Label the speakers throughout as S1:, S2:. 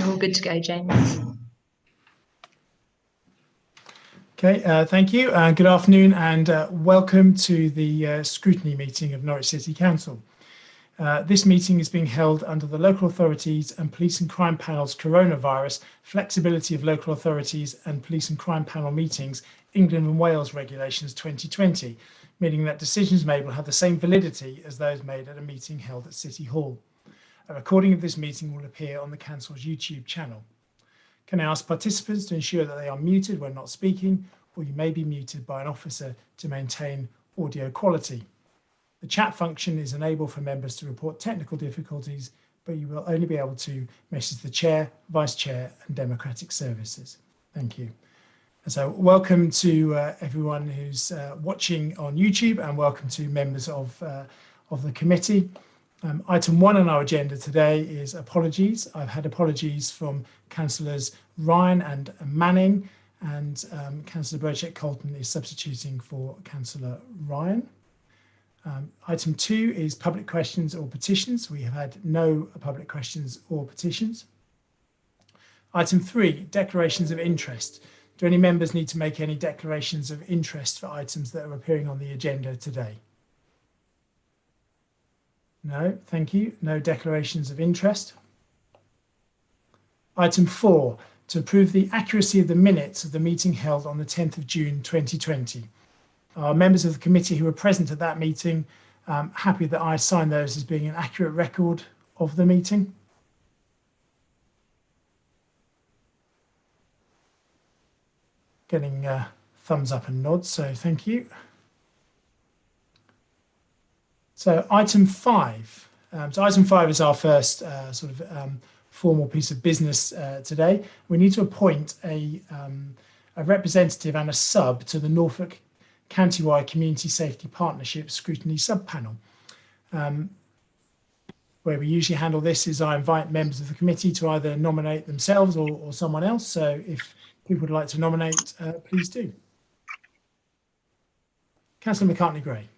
S1: all good to go, James.
S2: Okay, thank you. Good afternoon and welcome to the Scrutiny meeting of Norwich City Council. This meeting is being held under the Local Authorities and Police and Crime Panel's Coronavirus Flexibility of Local Authorities and Police and Crime Panel Meetings, England and Wales Regulations 2020, meaning that decisions made will have the same validity as those made at a meeting held at City Hall. A recording of this meeting will appear on the Council's YouTube channel. Can I ask participants to ensure that they are muted when not speaking, or you may be muted by an officer to maintain audio quality. The chat function is enabled for members to report technical difficulties, but you will only be able to message the Chair, Vice Chair and Democratic Services. Thank you. And so welcome to everyone who's watching on YouTube, and welcome to members of the committee. Item 1 on our agenda today is apologies. I've had apologies from Councillors Ryan and Manning, and Councillor Brochette-Colton is substituting for Councillor Ryan. Item 2 is public questions or petitions. We have had no public questions or petitions. Item 3, declarations of interest. Do any members need to make any declarations of interest for items that are appearing on the agenda today? No, thank you. No declarations of interest. Item 4, to approve the accuracy of the minutes of the meeting held on the 10th of June 2020. Are members of the committee who were present at that meeting happy that I sign those as being an accurate record of the meeting? Getting thumbs up and nods, so thank you. So item 5. So item 5 is our first formal piece of business today. We need to appoint a representative and a sub to the Norfolk County-wide Community Safety Partnership Scrutiny Sub-Panel. Where we usually handle this is I invite members of the committee to either nominate themselves or someone else. So if people would like to nominate, please do. Councillor McCartney-Gray.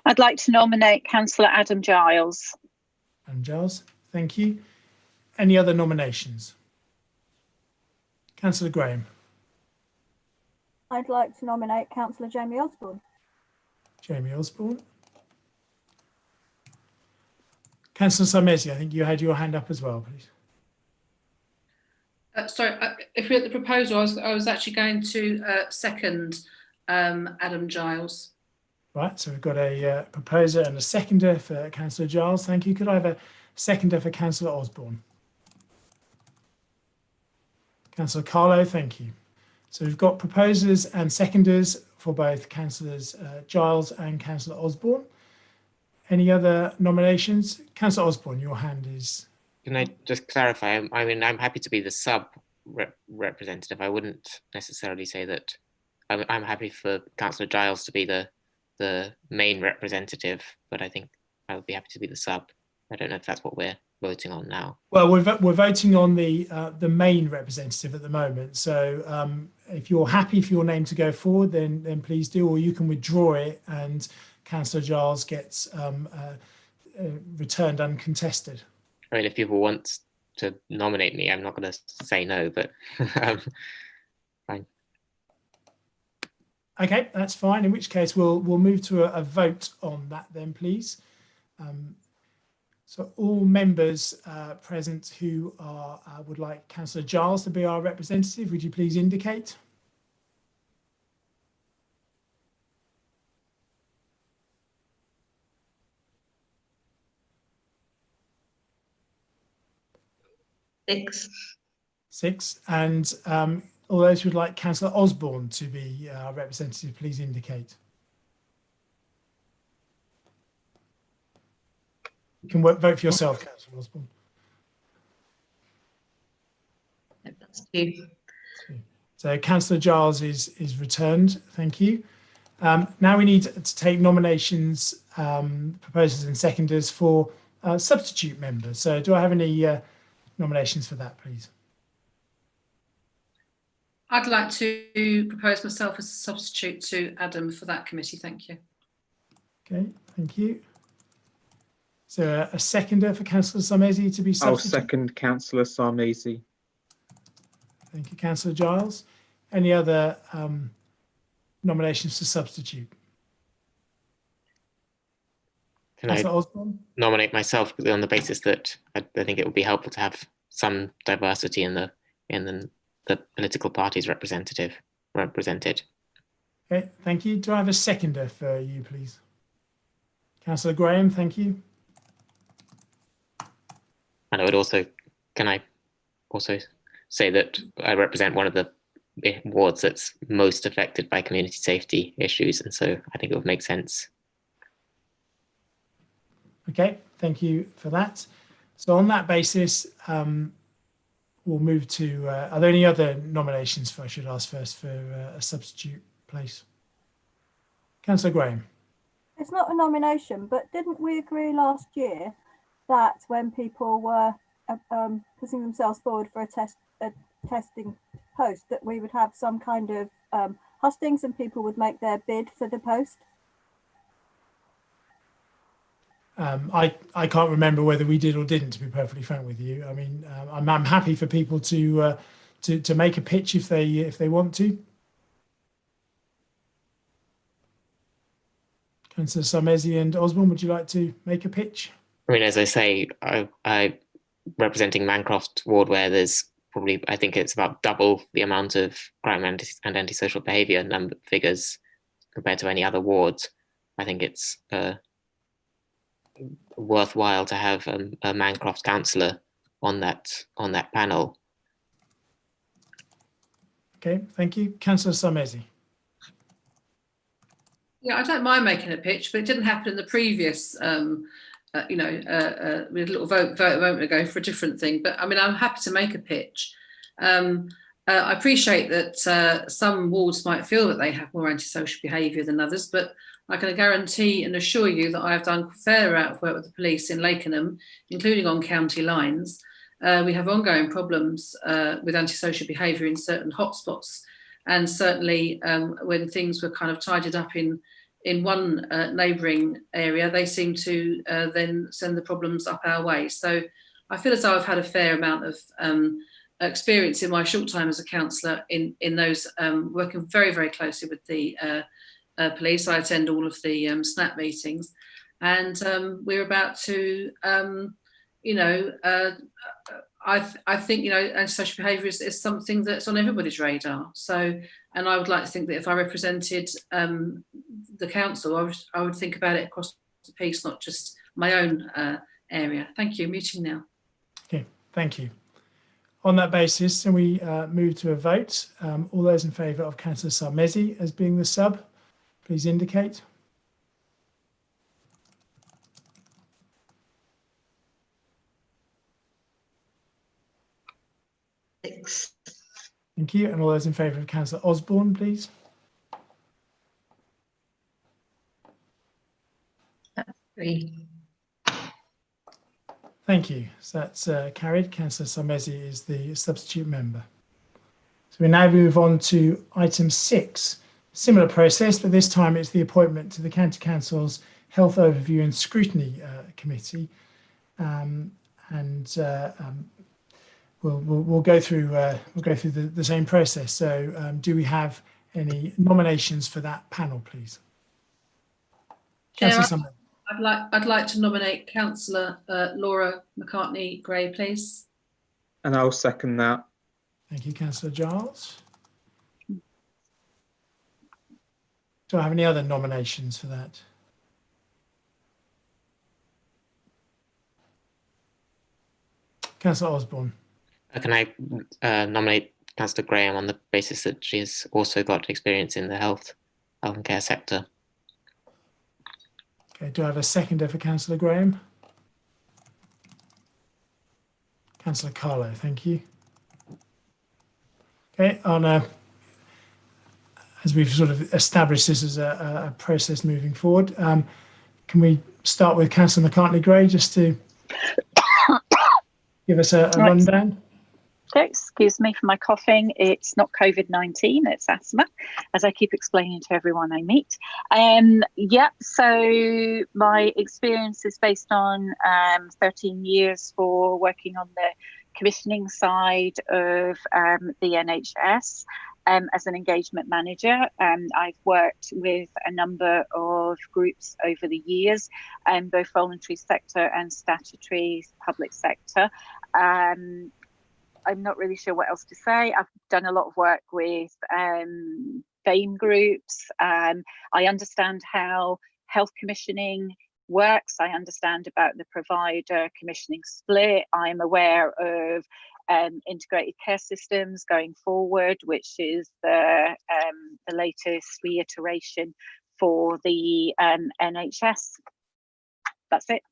S3: I'd like to nominate Councillor Adam Giles.
S2: Adam Giles, thank you. Any other nominations? Councillor Graham.
S4: I'd like to nominate Councillor Jamie Osborne.
S2: Jamie Osborne. Councillor Sarmezi, I think you had your hand up as well, please.
S5: Sorry, if we're at the proposal, I was actually going to second Adam Giles.
S2: Right, so we've got a proposer and a seconder for Councillor Giles. Thank you. Could I have a seconder for Councillor Osborne? Councillor Carlo, thank you. So we've got proposers and seconders for both Councillors Giles and Councillor Osborne. Any other nominations? Councillor Osborne, your hand is...
S6: Can I just clarify? I mean, I'm happy to be the sub representative. I wouldn't necessarily say that. I'm happy for Councillor Giles to be the main representative, but I think I would be happy to be the sub. I don't know if that's what we're voting on now.
S2: Well, we're voting on the main representative at the moment. So if you're happy for your name to go forward, then please do, or you can withdraw it and Councillor Giles gets returned uncontested.
S6: I mean, if people want to nominate me, I'm not going to say no, but fine.
S2: Okay, that's fine. In which case, we'll move to a vote on that then, please. So all members present who are would like Councillor Giles to be our representative, would you please indicate? Six. And all those who would like Councillor Osborne to be our representative, please indicate. You can vote for yourself, Councillor Osborne.
S1: That's 2.
S2: So Councillor Giles is returned. Thank you. Now we need to take nominations, proposers and seconders for substitute members. So do I have any nominations for that, please?
S5: I'd like to propose myself as a substitute to Adam for that committee. Thank you.
S2: Okay, thank you. So a seconder for Councillor Sarmezi to be substitute?
S7: I'll second Councillor Sarmezi.
S2: Thank you, Councillor Giles. Any other nominations to substitute?
S6: Can I
S2: Councillor Osborne?
S6: nominate myself on the basis that I think it would be helpful to have some diversity in the political parties represented.
S2: Okay, thank you. Do I have a seconder for you, please? Councillor Graham, thank you.
S6: And can I also say that I represent one of the wards that's most affected by community safety issues, and so I think it would make sense.
S2: Okay, thank you for that. So on that basis, we'll move to, are there any other nominations I should ask first for a substitute place? Councillor Graham.
S4: It's not a nomination, but didn't we agree last year that when people were putting themselves forward for a testing post, that we would have some kind of hustings and people would make their bid for the post?
S2: I can't remember whether we did or didn't, to be perfectly frank with you. I mean, I'm happy for people to make a pitch if they want to. Councillor Sarmezi and Osborne, would you like to make a pitch?
S6: I mean, as I say, I representing Mancroft ward, where there's probably, I think it's about double the amount of crime and antisocial behaviour number figures compared to any other wards. I think it's worthwhile to have a Mancroft councillor on that panel.
S2: Okay, thank you. Councillor Sarmezi.
S5: Yeah, I don't mind making a pitch, but it didn't happen in the previous, we had a little vote a moment ago for a different thing. But I mean, I'm happy to make a pitch. I appreciate that some wards might feel that they have more antisocial behaviour than others, but I can guarantee and assure you that I have done a fair amount of work with the police in Lakenham, including on county lines. We have ongoing problems with antisocial behaviour in certain hotspots. And certainly when things were kind of tidied up in one neighbouring area, they seem to then send the problems up our way. So I feel as though I've had a fair amount of experience in my short time as a councillor in those, working very, very closely with the police. I attend all of the SNAP meetings, and we're about to, I think, antisocial behaviour is something that's on everybody's radar. So, and I would like to think that if I represented the council, I would think about it across the piece, not just my own area. Thank you. Muting now.
S2: Okay, thank you. On that basis, can we move to a vote? All those in favour of Councillor Sarmezi as being the sub, please indicate.
S1: Six.
S2: Thank you. And all those in favour of Councillor Osborne, please.
S1: Three.
S2: Thank you. So that's carried. Councillor Sarmezi is the substitute member. So we now move on to item 6. Similar process, but this time it's the appointment to the County Council's Health Overview and Scrutiny Committee. We'll go through the same process. So do we have any nominations for that panel, please?
S5: Chair, I'd like to nominate Councillor Laura McCartney-Gray, please.
S7: And I'll second that.
S2: Thank you, Councillor Giles. Do I have any other nominations for that? Councillor Osborne.
S6: Can I nominate Councillor Graham on the basis that she has also got experience in the health and care sector?
S2: Okay, do I have a seconder for Councillor Graham? Councillor Carlo, thank you. Okay, as we've sort of established this as a process moving forward, can we start with Councillor McCartney-Gray just to give us a rundown?
S3: Okay, excuse me for my coughing. It's not COVID-19, it's asthma, as I keep explaining to everyone I meet. So my experience is based on 13 years for working on the commissioning side of the NHS. As an engagement manager, I've worked with a number of groups over the years, both voluntary sector and statutory public sector. I'm not really sure what else to say. I've done a lot of work with BAME groups. I understand how health commissioning works. I understand about the provider commissioning split. I'm aware of integrated care systems going forward, which is the latest reiteration for the NHS. That's it.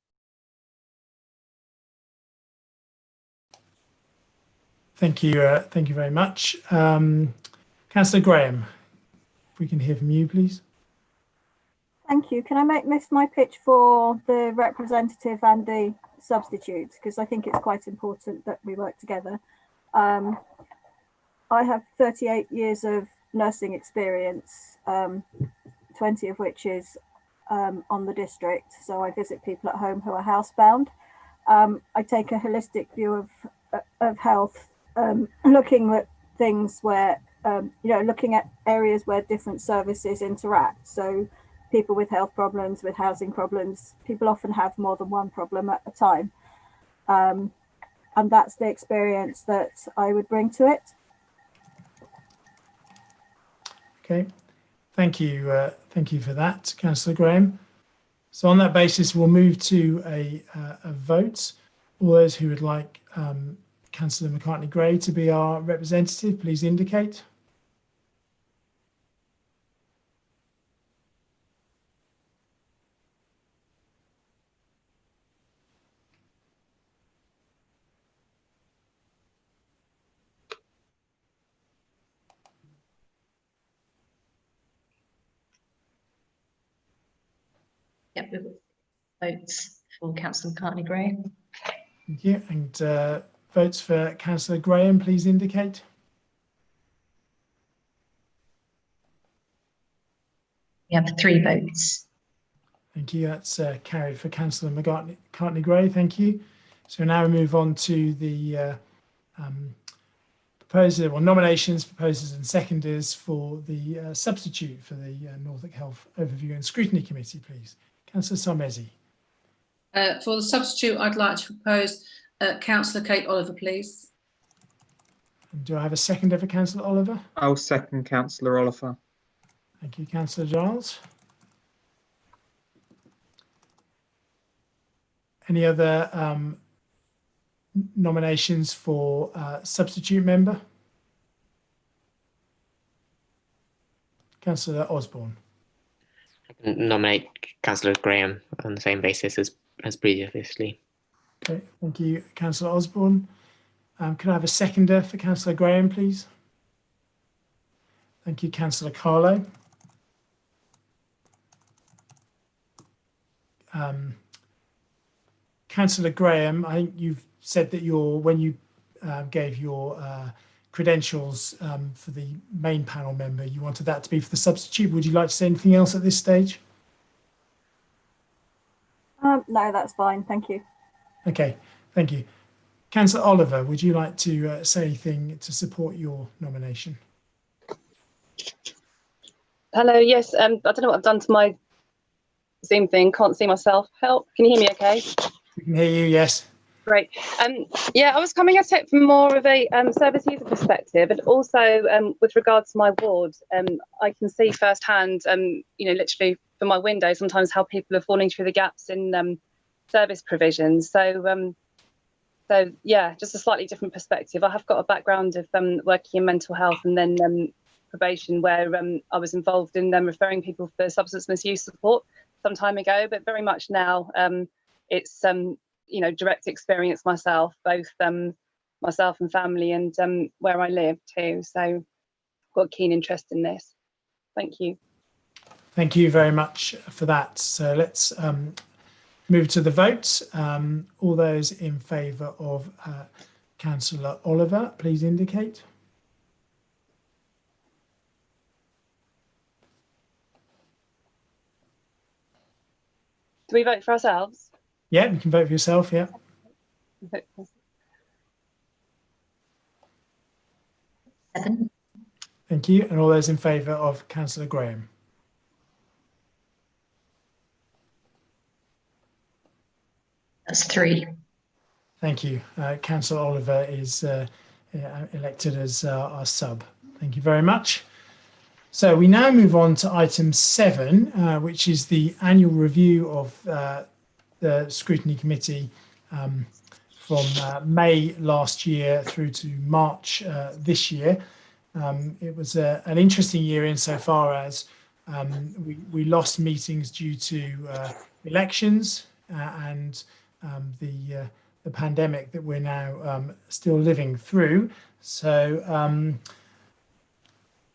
S2: Thank you. Thank you very much. Councillor Graham, if we can hear from you, please.
S4: Thank you. Can I make my pitch for the representative and the substitutes? Because I think it's quite important that we work together. I have 38 years of nursing experience, 20 of which is on the district. So I visit people at home who are housebound. I take a holistic view of health, looking at things where, looking at areas where different services interact. So people with health problems, with housing problems, people often have more than one problem at a time. And that's the experience that I would bring to it.
S2: Okay, thank you. Thank you for that, Councillor Graham. So on that basis, we'll move to a vote. All those who would like Councillor McCartney-Gray to be our representative, please indicate.
S1: Yep, we've got votes for Councillor McCartney-Gray.
S2: Thank you. And votes for Councillor Graham, please indicate.
S1: We have 3 votes.
S2: Thank you. That's carried for Councillor McCartney-Gray. Thank you. So now we move on to the nominations, proposers and seconders for the substitute for the Norfolk Health Overview and Scrutiny Committee, please. Councillor Sarmezi.
S5: For the substitute, I'd like to propose Councillor Kate Oliver, please.
S2: And do I have a seconder for Councillor Oliver?
S7: I'll second Councillor Oliver.
S2: Thank you, Councillor Giles. Any other nominations for substitute member? Councillor Osborne.
S6: I can nominate Councillor Graham on the same basis as previously.
S2: Okay, thank you, Councillor Osborne. Can I have a seconder for Councillor Graham, please? Thank you, Councillor Carlo. Councillor Graham, I think you've said that when you gave your credentials for the main panel member, you wanted that to be for the substitute. Would you like to say anything else at this stage?
S4: No, that's fine. Thank you.
S2: Okay, thank you. Councillor Oliver, would you like to say anything to support your nomination?
S8: Hello, yes. I don't know what I've done to my Zoom thing. Can't see myself. Help. Can you hear me okay?
S2: We can hear you, yes.
S8: Great. Yeah, I was coming at it from more of a service user perspective, but also with regards to my ward, I can see firsthand, literally from my window, sometimes how people are falling through the gaps in service provisions. So yeah, just a slightly different perspective. I have got a background of working in mental health and then probation, where I was involved in referring people for substance misuse support some time ago, but very much now it's direct experience myself, both myself and family, and where I live too. So I've got a keen interest in this. Thank you.
S2: Thank you very much for that. So let's move to the vote. All those in favour of Councillor Oliver, please indicate.
S8: Do we vote for ourselves?
S2: Yeah, you can vote for yourself, yeah.
S1: 7.
S2: Thank you. And all those in favour of Councillor Graham?
S1: That's 3.
S2: Thank you. Councillor Oliver is elected as our sub. Thank you very much. So we now move on to item 7, which is the annual review of the Scrutiny Committee from May last year through to March this year. It was an interesting year insofar as we lost meetings due to elections and the pandemic that we're now still living through. So,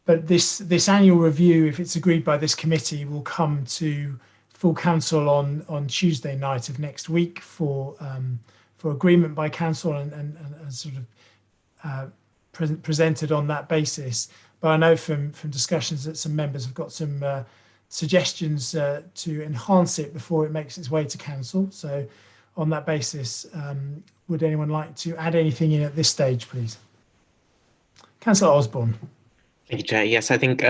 S2: but this annual review, if it's agreed by this committee, will come to full council on Tuesday night of next week for agreement by council and sort of presented on that basis. But I know from discussions that some members have got some suggestions to enhance it before it makes its way to council. So on that basis, would anyone like to add anything in at this stage, please? Councillor Osborne.
S6: Thank you, Chair. Yes, I think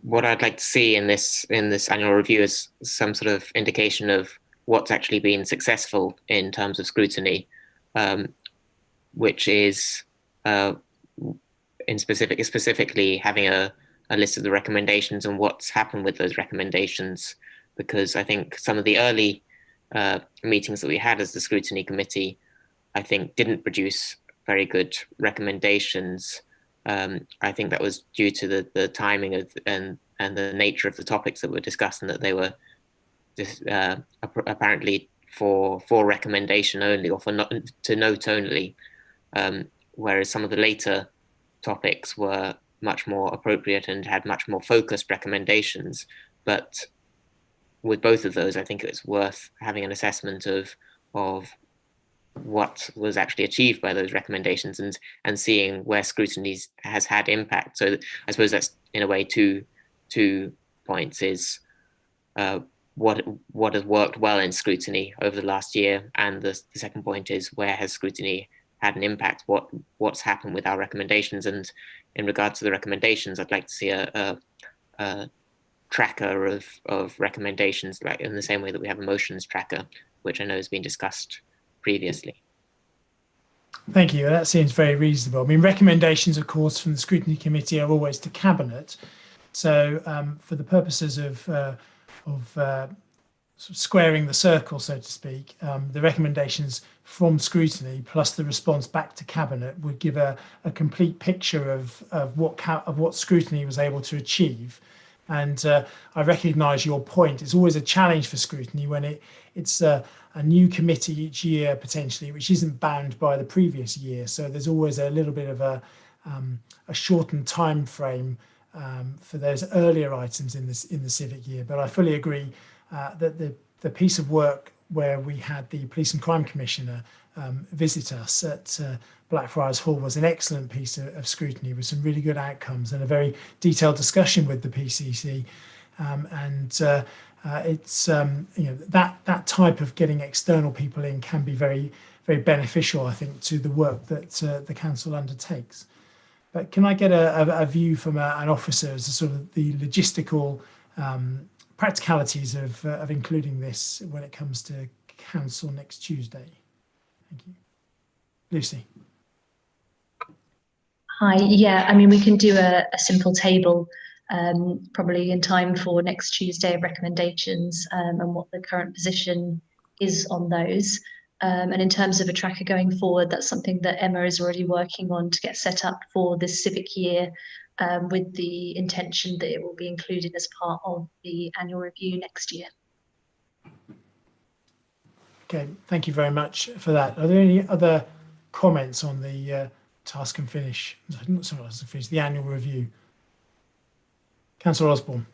S6: what I'd like to see in this annual review is some sort of indication of what's actually been successful in terms of scrutiny, which is specifically having a list of the recommendations and what's happened with those recommendations, because I think some of the early meetings that we had as the Scrutiny Committee, I think, didn't produce very good recommendations. I think that was due to the timing of and the nature of the topics that were discussed, and that they were apparently for recommendation only, or to note only, whereas some of the later topics were much more appropriate and had much more focused recommendations. But with both of those, I think it's worth having an assessment of what was actually achieved by those recommendations and seeing where scrutiny has had impact. So I suppose that's in a way two points: is what has worked well in scrutiny over the last year, and the second point is where has scrutiny had an impact, what's happened with our recommendations. And in regard to the recommendations, I'd like to see a tracker of recommendations, like in the same way that we have a motions tracker, which I know has been discussed previously.
S2: Thank you. That seems very reasonable. I mean, recommendations, of course, from the Scrutiny Committee are always to Cabinet. So for the purposes of sort of squaring the circle, so to speak, the recommendations from Scrutiny plus the response back to Cabinet would give a complete picture of what Scrutiny was able to achieve. And I recognise your point. It's always a challenge for Scrutiny when it's a new committee each year potentially, which isn't bound by the previous year. So there's always a little bit of a shortened time frame for those earlier items in the civic year. But I fully agree that the piece of work where we had the Police and Crime Commissioner visit us at Blackfriars Hall was an excellent piece of scrutiny with some really good outcomes and a very detailed discussion with the PCC. It's that type of getting external people in can be very, very beneficial, I think, to the work that the council undertakes. But can I get a view from an officer as to sort of the logistical practicalities of including this when it comes to council next Tuesday? Thank you. Lucy.
S1: Hi, yeah, I mean, we can do a simple table probably in time for next Tuesday of recommendations and what the current position is on those. And in terms of a tracker going forward, that's something that Emma is already working on to get set up for this civic year, with the intention that it will be included as part of the annual review next year.
S2: Okay, thank you very much for that. Are there any other comments on the task and finish? Not so much finish, the annual review. Councillor Osborne.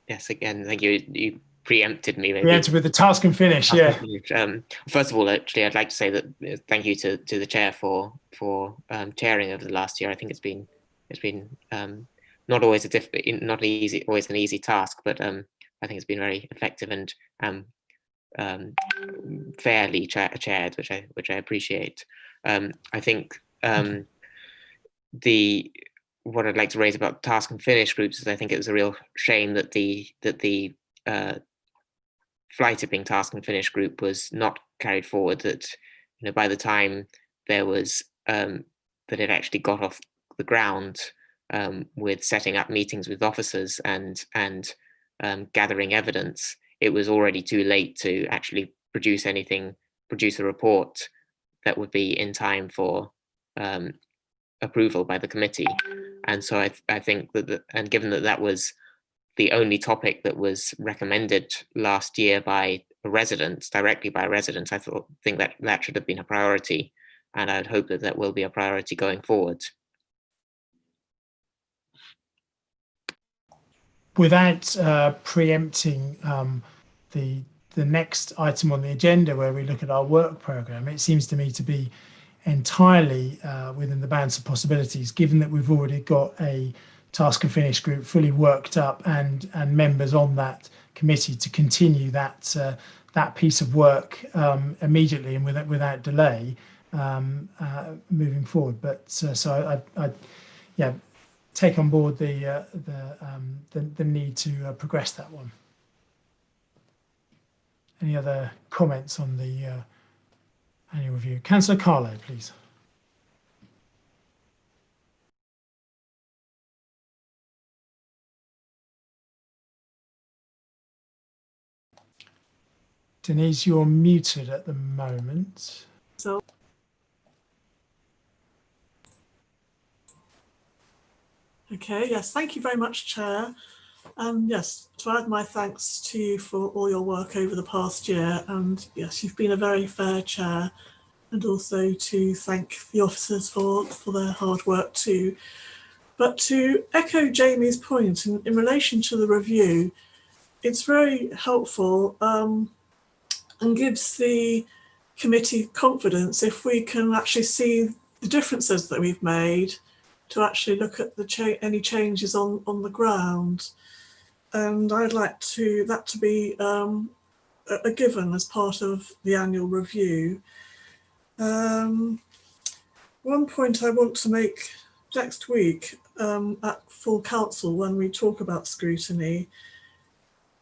S6: Yes, again, thank you. You preempted me. Maybe.
S2: Preempted with the task and finish, yeah.
S6: First of all, actually, I'd like to say that thank you to the chair for chairing over the last year. I think it's been not always not always an easy task, but I think it's been very effective and fairly chaired, which I appreciate. I think what I'd like to raise about task and finish groups is I think it was a real shame that the fly tipping task and finish group was not carried forward. That by the time there was that it actually got off the ground with setting up meetings with officers and gathering evidence, it was already too late to actually produce a report that would be in time for approval by the committee. And so I think that, and given that that was the only topic that was recommended last year by a resident, directly by a resident, I think that should have been a priority, and I'd hope that that will be a priority going forward.
S2: Without preempting the next item on the agenda, where we look at our work programme, it seems to me to be entirely within the bounds of possibilities, given that we've already got a task and finish group fully worked up and members on that committee to continue that piece of work immediately and without delay moving forward. But so I take on board the need to progress that one. Any other comments on the annual review? Councillor Carlo, please. Denise, you're muted at the moment.
S9: So, okay, yes, thank you very much, Chair. And yes, to add my thanks to you for all your work over the past year. And yes, you've been a very fair chair, and also to thank the officers for their hard work too. But to echo Jamie's point in relation to the review, it's very helpful and gives the committee confidence if we can actually see the differences that we've made, to actually look at any changes on the ground. And I'd like that to be a given as part of the annual review. One point I want to make next week at full council, when we talk about scrutiny,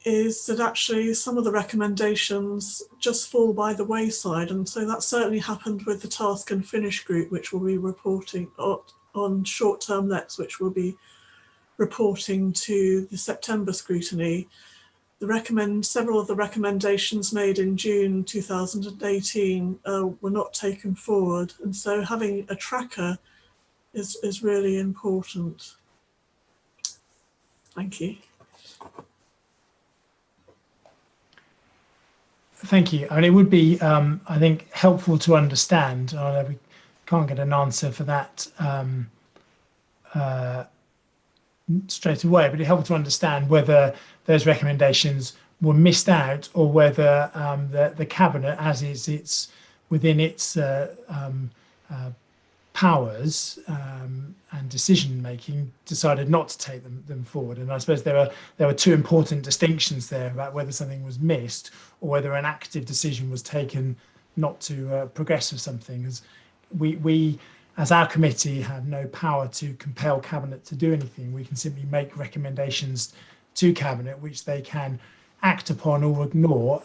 S9: is that actually some of the recommendations just fall by the wayside. And so that certainly happened with the task and finish group, which will be reporting on short-term lets, which will be reporting to the September scrutiny. Several of the recommendations made in June 2018 were not taken forward. And so having a tracker is really important. Thank you.
S2: Thank you. I mean, it would be, I think, helpful to understand. We can't get an answer for that straight away, but it's helpful to understand whether those recommendations were missed out, or whether the cabinet, as is it's within its powers and decision making, decided not to take them forward. And I suppose there were two important distinctions there about whether something was missed or whether an active decision was taken not to progress with something. As we as our committee have no power to compel cabinet to do anything. We can simply make recommendations to cabinet which they can act upon or ignore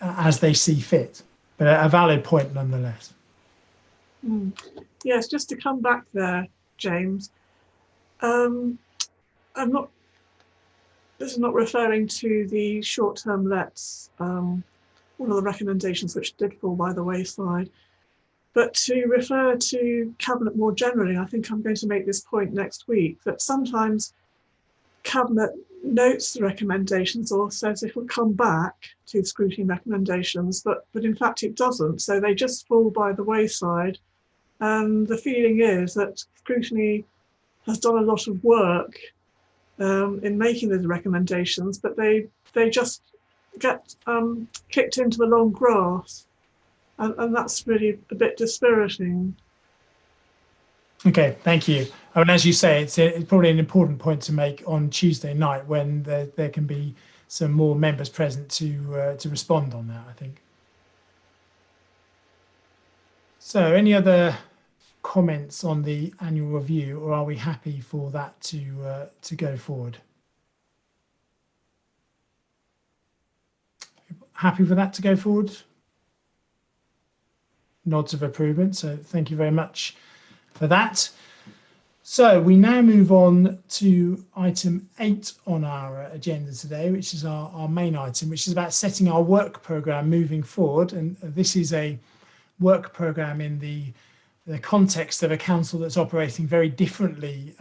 S2: as they see fit, but a valid point nonetheless.
S9: Yes, just to come back there, James, this is not referring to the short-term lets, one of the recommendations which did fall by the wayside, but to refer to cabinet more generally. I think I'm going to make this point next week, that sometimes cabinet notes the recommendations or says it will come back to scrutiny recommendations, but in fact it doesn't. So they just fall by the wayside. And the feeling is that scrutiny has done a lot of work in making those recommendations, but they just get kicked into the long grass. And that's really a bit dispiriting.
S2: Okay, thank you. I mean, as you say, it's probably an important point to make on Tuesday night, when there can be some more members present to respond on that, I think. So any other comments on the annual review, or are we happy for that to go forward? Happy for that to go forward? Nods of approval. So thank you very much for that. So we now move on to item 8 on our agenda today, which is our main item, which is about setting our work programme moving forward. And this is a work programme in the context of a council that's operating very differently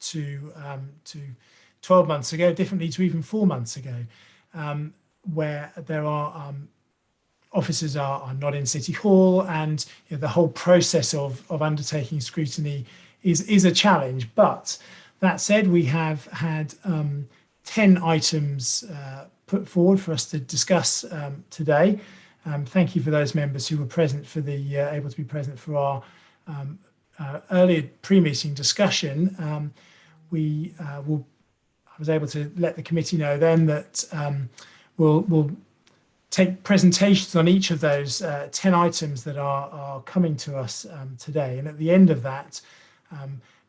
S2: to 12 months ago, differently to even 4 months ago, where there are officers are not in City Hall, and the whole process of undertaking scrutiny is a challenge. But that said, we have had 10 items put forward for us to discuss today. Thank you for those members who were present for able to be present for our earlier pre-meeting discussion. I was able to let the committee know then that we'll take presentations on each of those 10 items that are coming to us today. And at the end of that,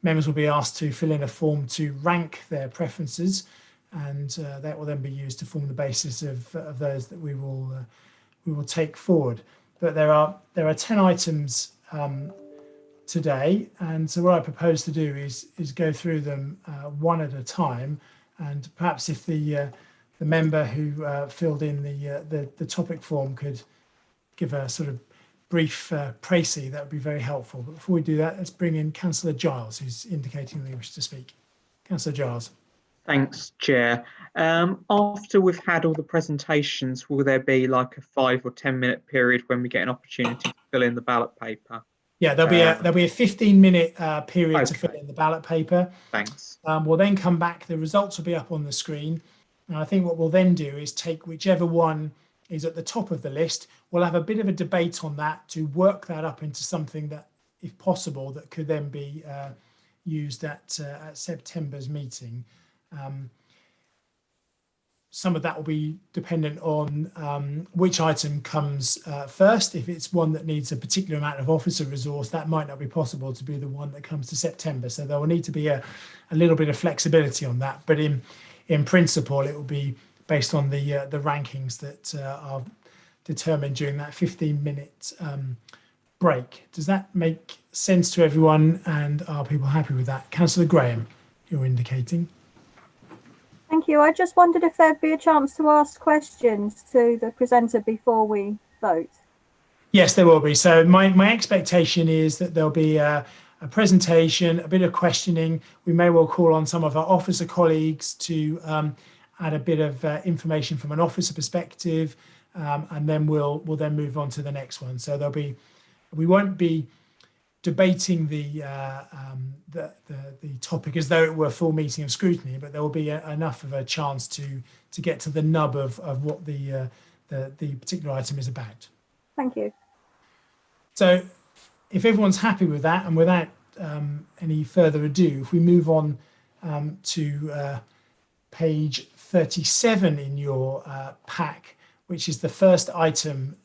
S2: members will be asked to fill in a form to rank their preferences, and that will then be used to form the basis of those that we will take forward. But there are 10 items today, and so what I propose to do is go through them one at a time, and perhaps if the member who filled in the topic form could give a sort of brief précis, that would be very helpful. But before we do that, let's bring in Councillor Giles, who's indicating they wish to speak. Councillor Giles.
S7: Thanks, Chair. After we've had all the presentations, will there be like a 5 or 10 minute period when we get an opportunity to fill in the ballot paper?
S2: Yeah, there'll be a 15-minute period to fill in the ballot paper.
S7: Thanks.
S2: We'll then come back. The results will be up on the screen. And I think what we'll then do is take whichever one is at the top of the list. We'll have a bit of a debate on that to work that up into something that, if possible, that could then be used at September's meeting. Some of that will be dependent on which item comes first. If it's one that needs a particular amount of officer resource, that might not be possible to be the one that comes to September. So there will need to be a little bit of flexibility on that. But in principle, it will be based on the rankings that are determined during that 15-minute break. Does that make sense to everyone, and are people happy with that? Councillor Graham, you're indicating.
S4: Thank you. I just wondered if there'd be a chance to ask questions to the presenter before we vote.
S2: Yes, there will be. So my expectation is that there'll be a presentation, a bit of questioning. We may well call on some of our officer colleagues to add a bit of information from an officer perspective, and then we'll then move on to the next one. So we won't be debating the topic as though it were a full meeting of scrutiny, but there will be enough of a chance to get to the nub of what the particular item is about.
S4: Thank you.
S2: So if everyone's happy with that, and without any further ado, if we move on to page 37 in your pack, which is the first item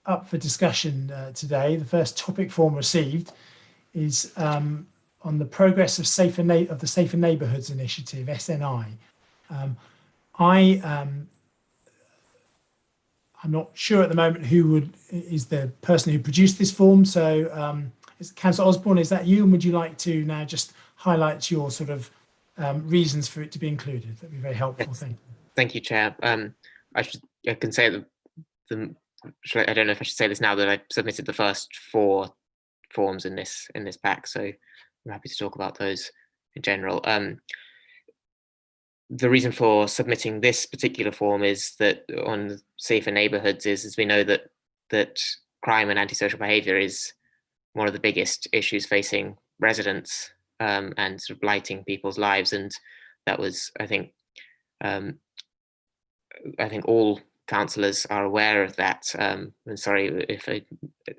S2: up for discussion today. The first topic form received is on the progress of the Safer Neighbourhoods Initiative, SNI. I'm not sure at the moment who is the person who produced this form. So Councillor Osborne, is that you? And would you like to now just highlight your sort of reasons for it to be included? That'd be very helpful.
S6: Yes.
S2: Thank you.
S6: Thank you, Chair. I can say that I don't know if I should say this now, that I submitted the first 4 forms in this pack, so I'm happy to talk about those in general. The reason for submitting this particular form is that on safer neighbourhoods is we know that crime and antisocial behaviour is one of the biggest issues facing residents and sort of blighting people's lives, and that was, I think all councillors are aware of that. And sorry if I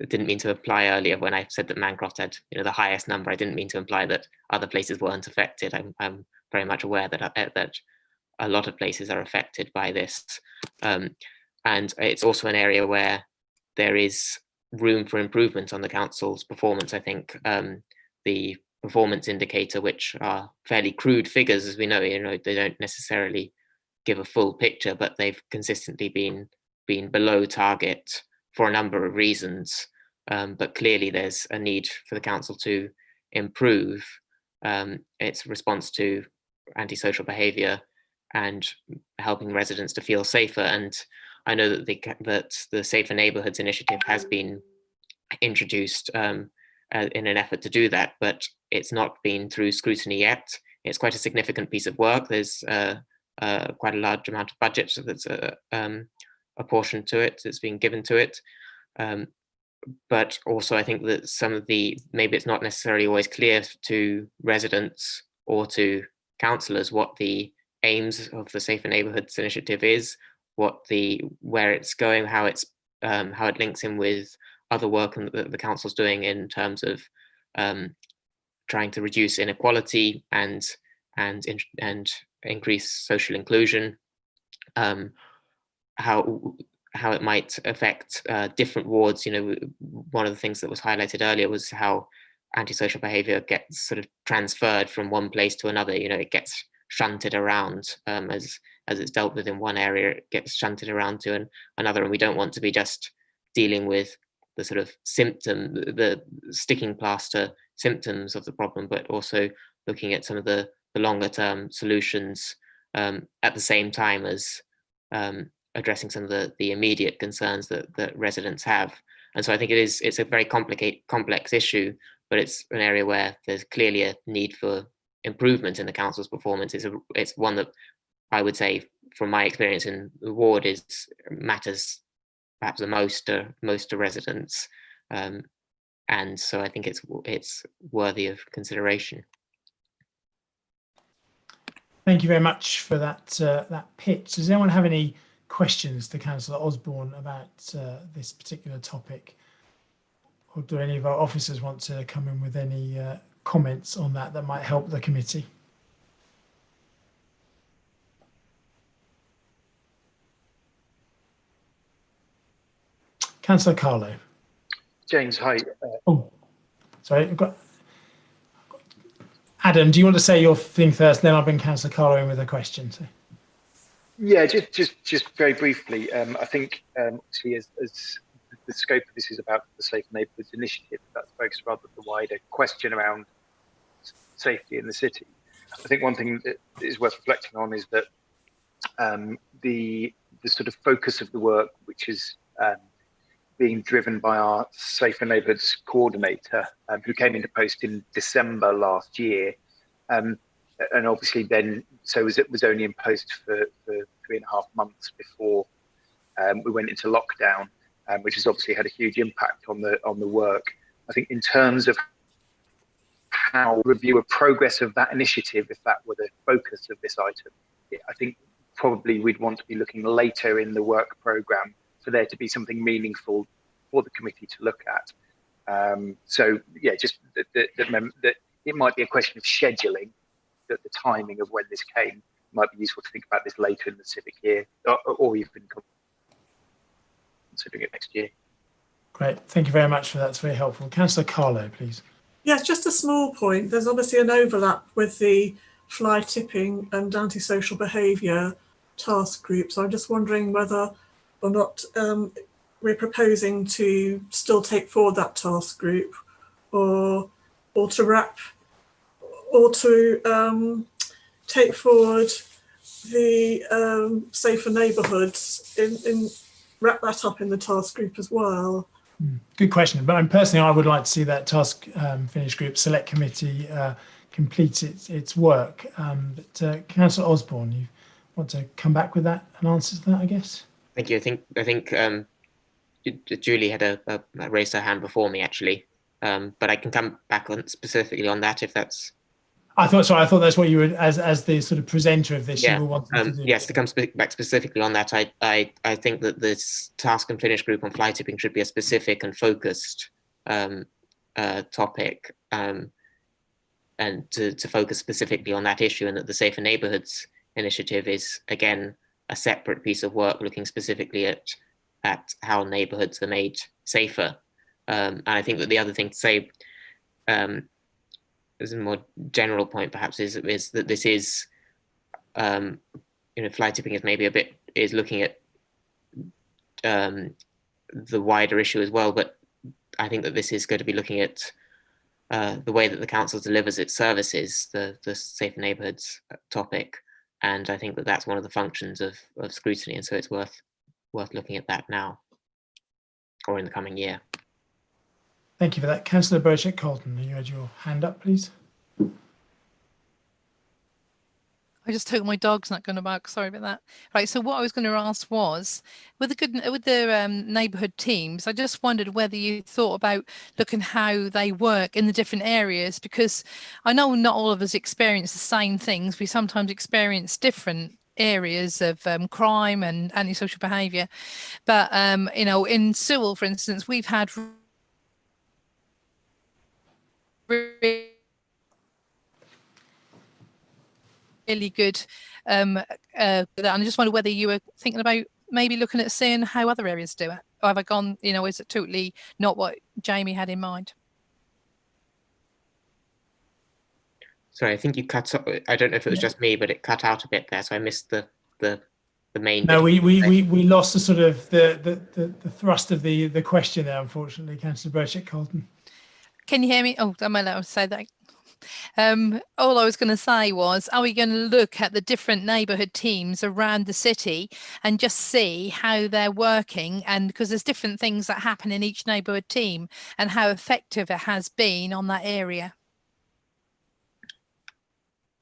S6: didn't mean to imply earlier when I said that Mancroft had the highest number. I didn't mean to imply that other places weren't affected. I'm very much aware that a lot of places are affected by this, and it's also an area where there is room for improvement on the council's performance. I think the performance indicator, which are fairly crude figures, as we know, they don't necessarily give a full picture, but they've consistently been below target for a number of reasons. But clearly there's a need for the council to improve its response to antisocial behaviour and helping residents to feel safer. And I know that the Safer Neighbourhoods initiative has been introduced in an effort to do that, but it's not been through scrutiny yet. It's quite a significant piece of work. There's quite a large amount of budget that's apportioned to it, that's being given to it. But also I think that some of maybe it's not necessarily always clear to residents or to councillors what the aims of the Safer Neighbourhoods initiative is, where it's going, how it links in with other work that the council's doing in terms of trying to reduce inequality and increase social inclusion, how it might affect different wards. One of the things that was highlighted earlier was how antisocial behaviour gets sort of transferred from one place to another. It gets shunted around as it's dealt with in one area, it gets shunted around to another, and we don't want to be just dealing with the sort of the sticking plaster symptoms of the problem, but also looking at some of the longer term solutions at the same time as addressing some of the immediate concerns that residents have. And so I think it's a very complex issue, but it's an area where there's clearly a need for improvement in the council's performance. It's one that I would say, from my experience in the ward, matters perhaps the most to residents, and so I think it's worthy of consideration.
S2: Thank you very much for that pitch. Does anyone have any questions to Councillor Osborne about this particular topic, or do any of our officers want to come in with any comments on that might help the committee? Councillor Carlo.
S10: James, hi.
S2: Oh, sorry. Adam, do you want to say your thing first? Then I'll bring Councillor Carlo in with a question. So.
S10: Yeah, just very briefly. I think obviously as the scope of this is about the Safer Neighbourhoods initiative, that's focused rather the wider question around safety in the city. I think one thing that is worth reflecting on is that the sort of focus of the work, which is being driven by our Safer Neighbourhoods coordinator, who came into post in December last year, and obviously then it was only in post for 3.5 months before we went into lockdown, which has obviously had a huge impact on the work. I think in terms of how review a progress of that initiative, if that were the focus of this item, I think probably we'd want to be looking later in the work programme for there to be something meaningful for the committee to look at. So yeah, just that it might be a question of scheduling, that the timing of when this came might be useful to think about this later in the civic year, or even considering it next year.
S2: Great, thank you very much for that. It's very helpful. Councillor Carlo, please.
S9: Yes, just a small point. There's obviously an overlap with the fly tipping and antisocial behaviour task group. So I'm just wondering whether or not we're proposing to still take forward that task group, or to take forward the Safer Neighbourhoods in wrap that up in the task group as well.
S2: Good question, but personally I would like to see that task finish group select committee complete its work. But Councillor Osborne, you want to come back with that and answer to that, I guess?
S6: Thank you. I think Julie had raised her hand before me, actually, but I can come back on specifically on that if that's. I thought
S2: that's what you would, as the sort of presenter of this, you were wanting to do.
S6: Yes, to come back specifically on that, I think that this task and finish group on fly tipping should be a specific and focused topic, and to focus specifically on that issue, and that the Safer Neighbourhoods initiative is again a separate piece of work looking specifically at how neighbourhoods are made safer. And I think that the other thing to say, as a more general point perhaps, is that this is, fly tipping is maybe is looking at the wider issue as well, but I think that this is going to be looking at the way that the council delivers its services, the safer neighbourhoods topic, and I think that that's one of the functions of scrutiny, and so it's worth looking at that now or in the coming year.
S2: Thank you for that. Councillor Burchett-Colton, you had your hand up, please.
S11: I just took my dog's not going to bark. Sorry about that. Right. So what I was going to ask was, with the neighbourhood teams, I just wondered whether you thought about looking how they work in the different areas, because I know not all of us experience the same things. We sometimes experience different areas of crime and antisocial behaviour. But in Sewell, for instance, we've had really good and I just wonder whether you were thinking about maybe looking at seeing how other areas do it, or have I gone, is it totally not what Jamie had in mind?
S6: Sorry, I think you cut. I don't know if it was just me, but it cut out a bit there, so I missed the main.
S2: No, we lost the sort of the thrust of the question there, unfortunately, Councillor Burchett-Colton.
S11: Can you hear me? Oh, am I allowed to say that? All I was going to say was, are we going to look at the different neighbourhood teams around the city and just see how they're working, and because there's different things that happen in each neighbourhood team and how effective it has been on that area?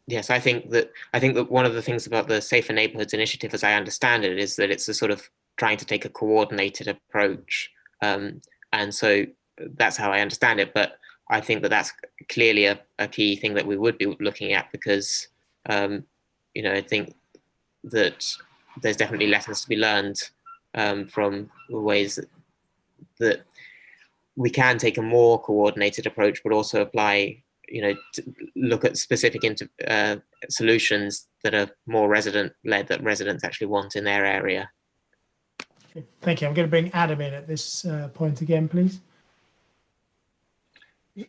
S6: Yes, I think that one of the things about the Safer Neighbourhoods initiative, as I understand it, is that it's a sort of trying to take a coordinated approach, and so that's how I understand it. But I think that that's clearly a key thing that we would be looking at, because I think that there's definitely lessons to be learned from the ways that we can take a more coordinated approach, but also apply, to look at specific solutions that are more resident-led, that residents actually want in their area.
S2: Okay, thank you. I'm going to bring Adam in at this point again, please.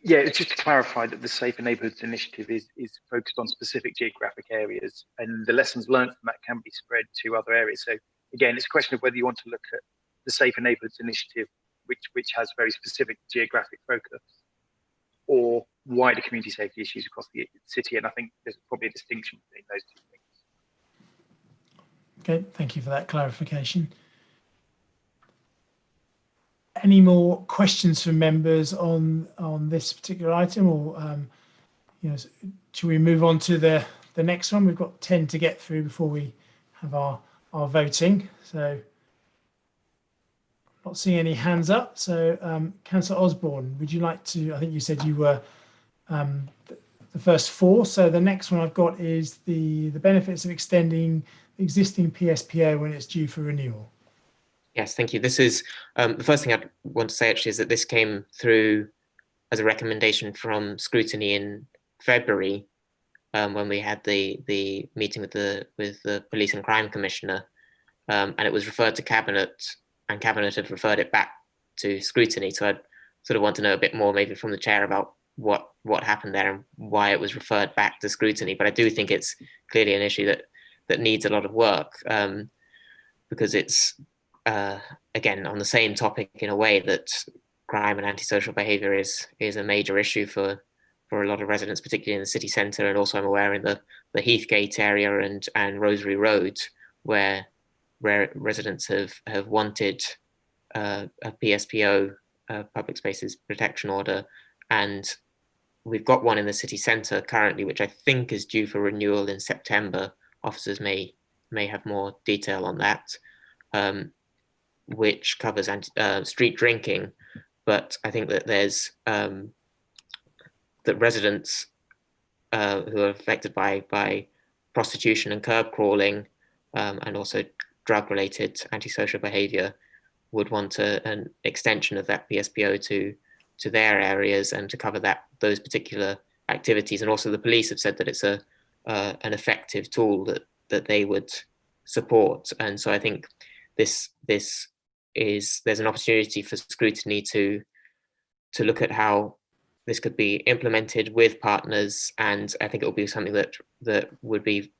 S10: Yeah, it's just to clarify that the Safer Neighbourhoods initiative is focused on specific geographic areas, and the lessons learned from that can be spread to other areas. So again, it's a question of whether you want to look at the Safer Neighbourhoods initiative, which has very specific geographic focus, or wider community safety issues across the city. And I think there's probably a distinction between those two things.
S2: Okay, thank you for that clarification. Any more questions from members on this particular item, or should we move on to the next one? We've got 10 to get through before we have our voting. So not seeing any hands up. So Councillor Osborne, would you like to? I think you said you were the first four. So the next one I've got is the benefits of extending the existing PSPO when it's due for renewal.
S6: Yes, thank you. This is the first thing I want to say actually is that this came through as a recommendation from Scrutiny in February, when we had the meeting with the Police and Crime Commissioner, and it was referred to Cabinet, and Cabinet had referred it back to Scrutiny. So I'd sort of want to know a bit more, maybe from the chair, about what happened there and why it was referred back to Scrutiny. But I do think it's clearly an issue that needs a lot of work, because it's again, on the same topic in a way, that crime and antisocial behaviour is a major issue for a lot of residents, particularly in the city centre, and also I'm aware in the Heathgate area and Rosary Road, where residents have wanted a PSPO, Public Spaces Protection Order, and we've got one in the city centre currently, which I think is due for renewal in September. Officers may have more detail on that. Which covers street drinking, but I think that there's that residents who are affected by prostitution and curb crawling, and also drug-related antisocial behaviour, would want an extension of that PSPO to their areas and to cover those particular activities. And also the police have said that it's an effective tool that they would support. And so I think there's an opportunity for Scrutiny to to look at how this could be implemented with partners, and I think it will be something that would be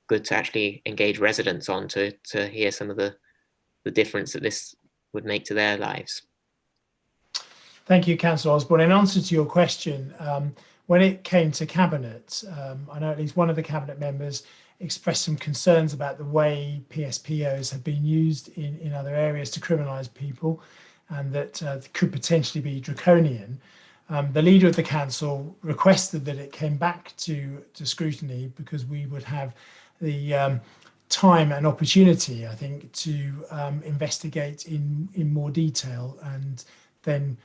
S6: good to actually engage residents on to hear some of the difference that this would make to their lives.
S2: Thank you, Councillor Osborne. In answer to your question, when it came to Cabinet, I know at least one of the Cabinet members expressed some concerns about the way PSPOs have been used in other areas to criminalise people, and that could potentially be draconian. The leader of the council requested that it came back to scrutiny because we would have the time and opportunity, I think, to investigate in more detail and then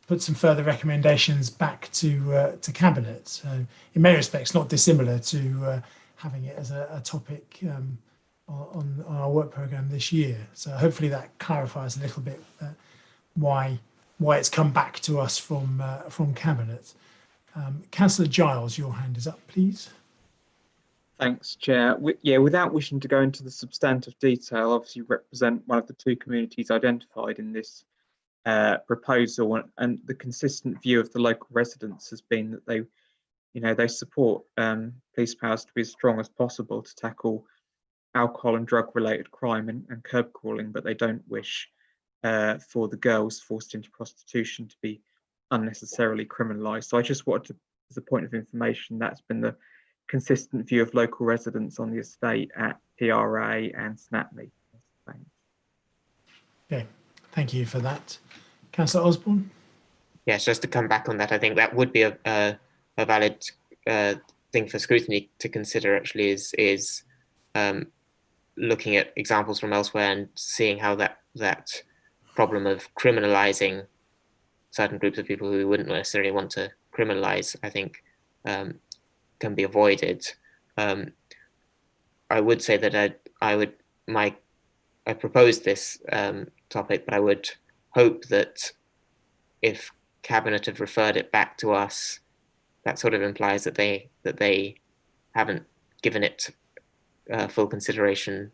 S2: put some further recommendations back to Cabinet. So in many respects, not dissimilar to having it as a topic on our work programme this year. So hopefully that clarifies a little bit why it's come back to us from Cabinet. Councillor Giles, your hand is up, please.
S7: Thanks, Chair. Without wishing to go into the substantive detail, obviously you represent one of the two communities identified in this proposal, and the consistent view of the local residents has been that they support police powers to be as strong as possible to tackle alcohol and drug related crime and curb crawling, but they don't wish for the girls forced into prostitution to be unnecessarily criminalised. So I just wanted to, as a point of information, that's been the consistent view of local residents on the estate at PRA and SNAPME. Thanks.
S2: Okay, thank you for that. Councillor Osborne?
S6: Yes, just to come back on that, I think that would be a valid thing for scrutiny to consider, actually, is looking at examples from elsewhere and seeing how that problem of criminalising certain groups of people who we wouldn't necessarily want to criminalise, I think, can be avoided. I would say that I proposed this topic, but I would hope that if Cabinet have referred it back to us, that sort of implies that they haven't given it full consideration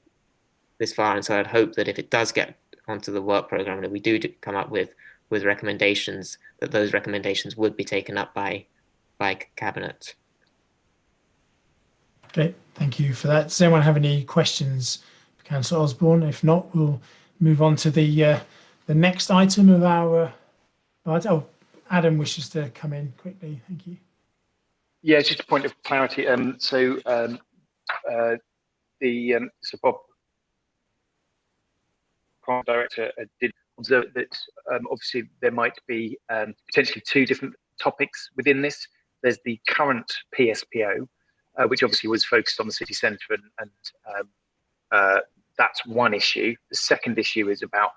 S6: this far. And so I'd hope that if it does get onto the work programme, that we do come up with recommendations, that those recommendations would be taken up by Cabinet. Okay, thank you for that. Does anyone have any questions for Councillor Osborne? If not, we'll move on to the next item of our. Oh, Adam wishes to come in quickly. Thank you.
S10: Yeah, just a point of clarity. So Bob, Prime Director, did observe that obviously there might be potentially two different topics within this. There's the current PSPO, which obviously was focused on the city centre, and that's one issue. The second issue is about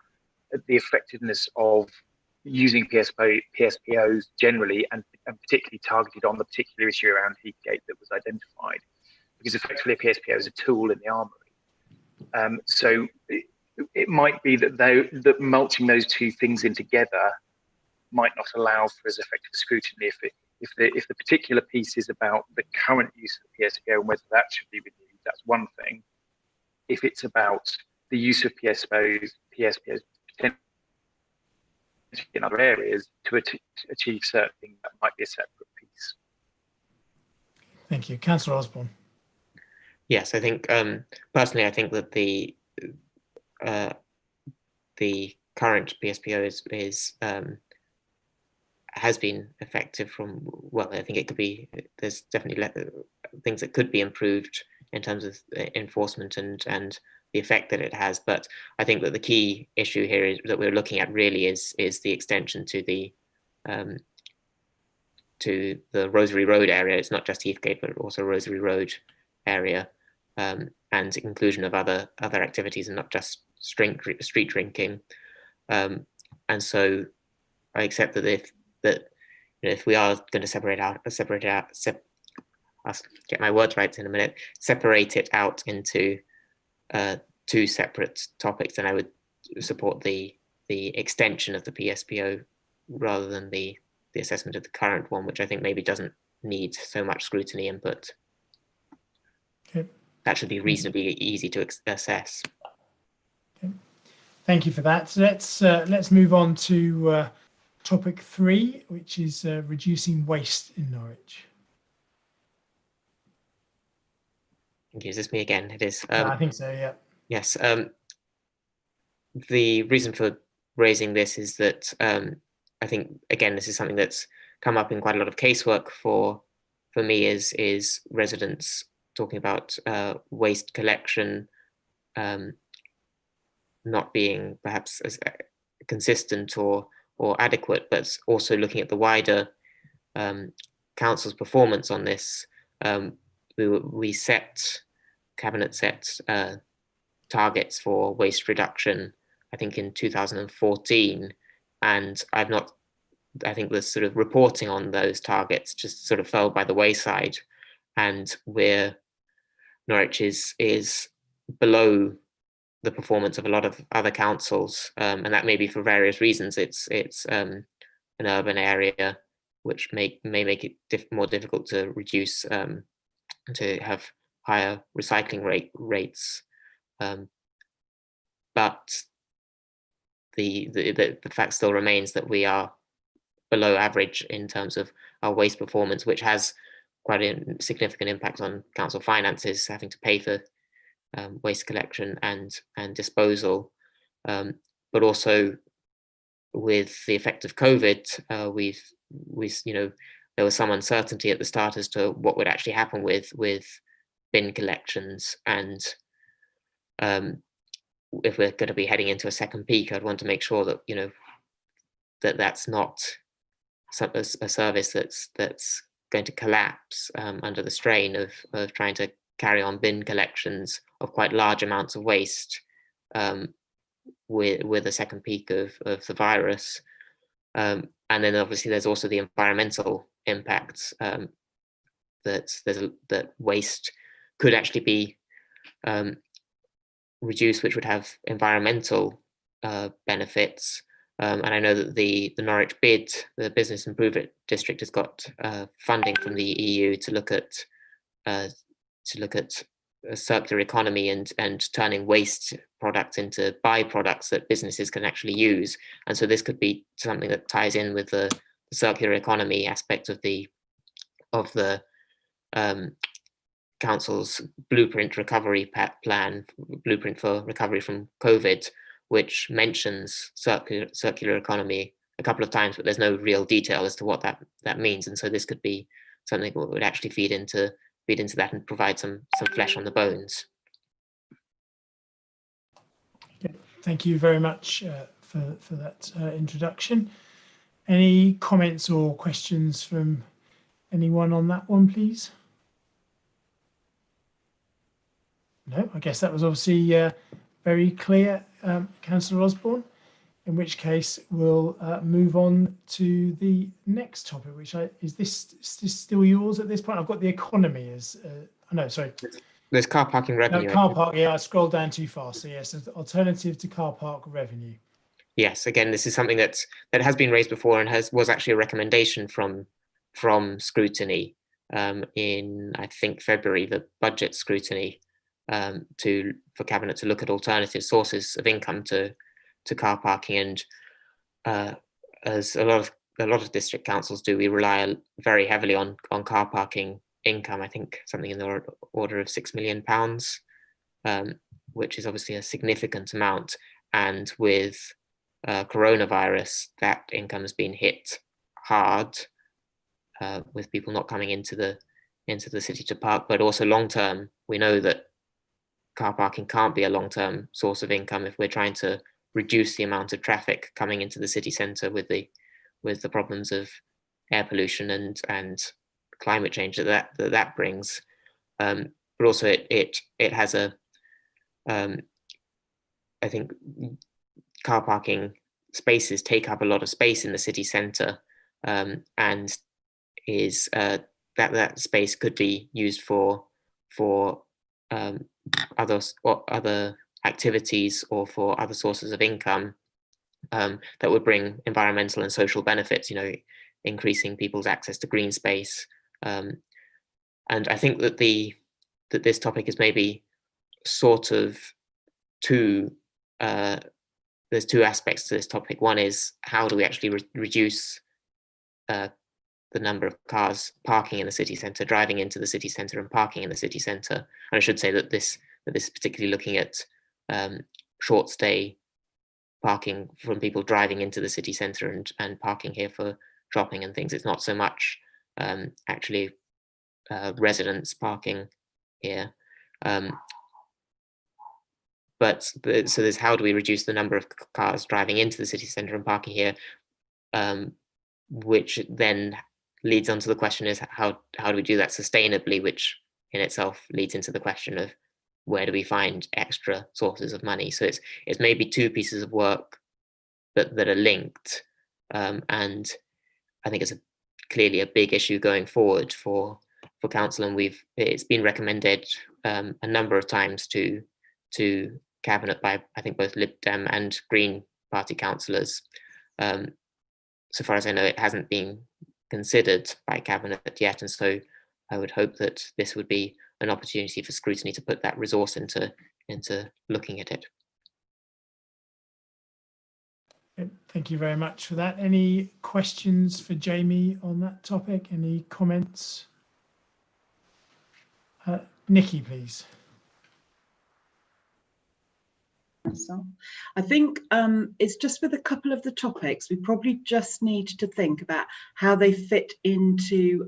S10: the effectiveness of using PSPOs generally, and particularly targeted on the particular issue around Heathgate that was identified, because effectively a PSPO is a tool in the armoury. So it might be that mulching those two things in together might not allow for as effective scrutiny if the particular piece is about the current use of the PSPO and whether that should be renewed. That's one thing. If it's about the use of PSPOs potentially in other areas to achieve certain things, that might be a separate piece.
S2: Thank you. Councillor Osborne.
S6: Yes, I think personally, I think that the current PSPO has been effective from, well, I think it could be, there's definitely things that could be improved in terms of enforcement and the effect that it has. But I think that the key issue here is that we're looking at really is the extension to the Rosary Road area. It's not just Heathgate, but also Rosary Road area, and inclusion of other activities and not just street drinking. And so I accept that if we are going to separate it out into two separate topics, then I would support the extension of the PSPO rather than the assessment of the current one, which I think maybe doesn't need so much scrutiny input.
S2: Okay.
S6: That should be reasonably easy to assess.
S2: Okay. Thank you for that. So let's move on to topic 3, which is reducing waste in Norwich.
S6: Thank you. Is this me again? It is.
S2: I think so, yeah.
S6: Yes. The reason for raising this is that I think, again, this is something that's come up in quite a lot of casework for me is residents talking about waste collection not being perhaps as consistent or adequate, but also looking at the wider council's performance on this. We Cabinet set targets for waste reduction, I think in 2014, and I think the sort of reporting on those targets just sort of fell by the wayside, and Norwich is below the performance of a lot of other councils, and that may be for various reasons. It's an urban area, which may make it more difficult to reduce, to have higher recycling rates. But the fact still remains that we are below average in terms of our waste performance, which has quite a significant impact on council finances, having to pay for waste collection and disposal, but also with the effect of COVID, there was some uncertainty at the start as to what would actually happen with bin collections, and if we're going to be heading into a second peak, I'd want to make sure that that's not a service that's going to collapse under the strain of trying to carry on bin collections of quite large amounts of waste with a second peak of the virus. And then obviously there's also the environmental impacts, that waste could actually be reduced, which would have environmental benefits. And I know that the Norwich BID, the Business Improvement District, has got funding from the EU to look at a circular economy and turning waste products into byproducts that businesses can actually use. And so this could be something that ties in with the circular economy aspect of the council's blueprint recovery plan, blueprint for recovery from COVID, which mentions circular economy a couple of times, but there's no real detail as to what that means. And so this could be something that would actually feed into that and provide some flesh on the bones.
S2: Thank you very much for that introduction. Any comments or questions from anyone on that one, please? No, I guess that was obviously very clear, Councillor Osborne, in which case we'll move on to the next topic, which is this still yours at this point? I've got the economy as, no, sorry.
S6: There's car parking revenue.
S2: No, car park, yeah, I scrolled down too fast. So yes, alternative to car park revenue.
S6: Yes, again, this is something that has been raised before and was actually a recommendation from Scrutiny in, I think, February, the budget scrutiny, for Cabinet to look at alternative sources of income to car parking. And as a lot of district councils do, we rely very heavily on car parking income. I think something in the order of £6 million, which is obviously a significant amount. And with coronavirus, that income has been hit hard, with people not coming into the city to park. But also long term, we know that car parking can't be a long-term source of income if we're trying to reduce the amount of traffic coming into the city centre with the problems of air pollution and climate change that brings. But also it has I think car parking spaces take up a lot of space in the city centre, and is that space could be used for other activities or for other sources of income that would bring environmental and social benefits, increasing people's access to green space. And I think that this topic is maybe sort of too there's two aspects to this topic. One is how do we actually reduce the number of cars parking in the city centre, driving into the city centre and parking in the city centre. And I should say that this is particularly looking at short stay parking from people driving into the city centre and parking here for shopping and things. It's not so much actually residents parking here. But so there's how do we reduce the number of cars driving into the city centre and parking here, which then leads on to the question is how do we do that sustainably, which in itself leads into the question of where do we find extra sources of money. So it's maybe two pieces of work that are linked, and I think it's clearly a big issue going forward for council, and it's been recommended a number of times to cabinet by I think both Lib Dem and Green Party councillors. So far as I know, it hasn't been considered by cabinet yet, and so I would hope that this would be an opportunity for Scrutiny to put that resource into looking at it.
S2: Thank you very much for that. Any questions for Jamie on that topic? Any comments? Nikki, please.
S12: So I think it's just with a couple of the topics, we probably just need to think about how they fit into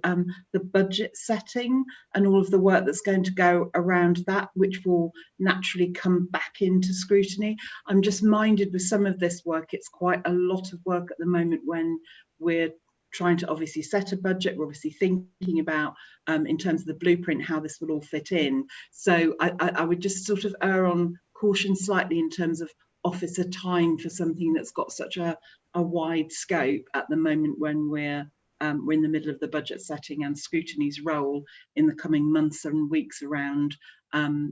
S12: the budget setting and all of the work that's going to go around that, which will naturally come back into scrutiny. I'm just minded with some of this work, it's quite a lot of work at the moment when we're trying to obviously set a budget. We're obviously thinking about in terms of the blueprint how this will all fit in. So I would just sort of err on caution slightly in terms of officer time for something that's got such a wide scope at the moment when we're in the middle of the budget setting, and scrutiny's role in the coming months and weeks around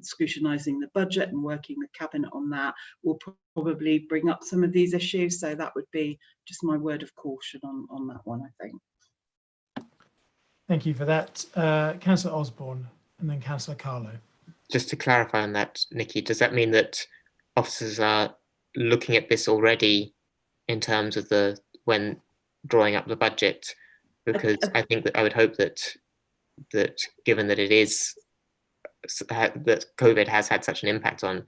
S12: scrutinising the budget and working with cabinet on that will probably bring up some of these issues. So that would be just my word of caution on that one, I think.
S2: Thank you for that. Councillor Osborne and then Councillor Carlo.
S6: Just to clarify on that, Nikki, does that mean that officers are looking at this already in terms of when drawing up the budget? Because I think that I would hope that given that it is that COVID has had such an impact on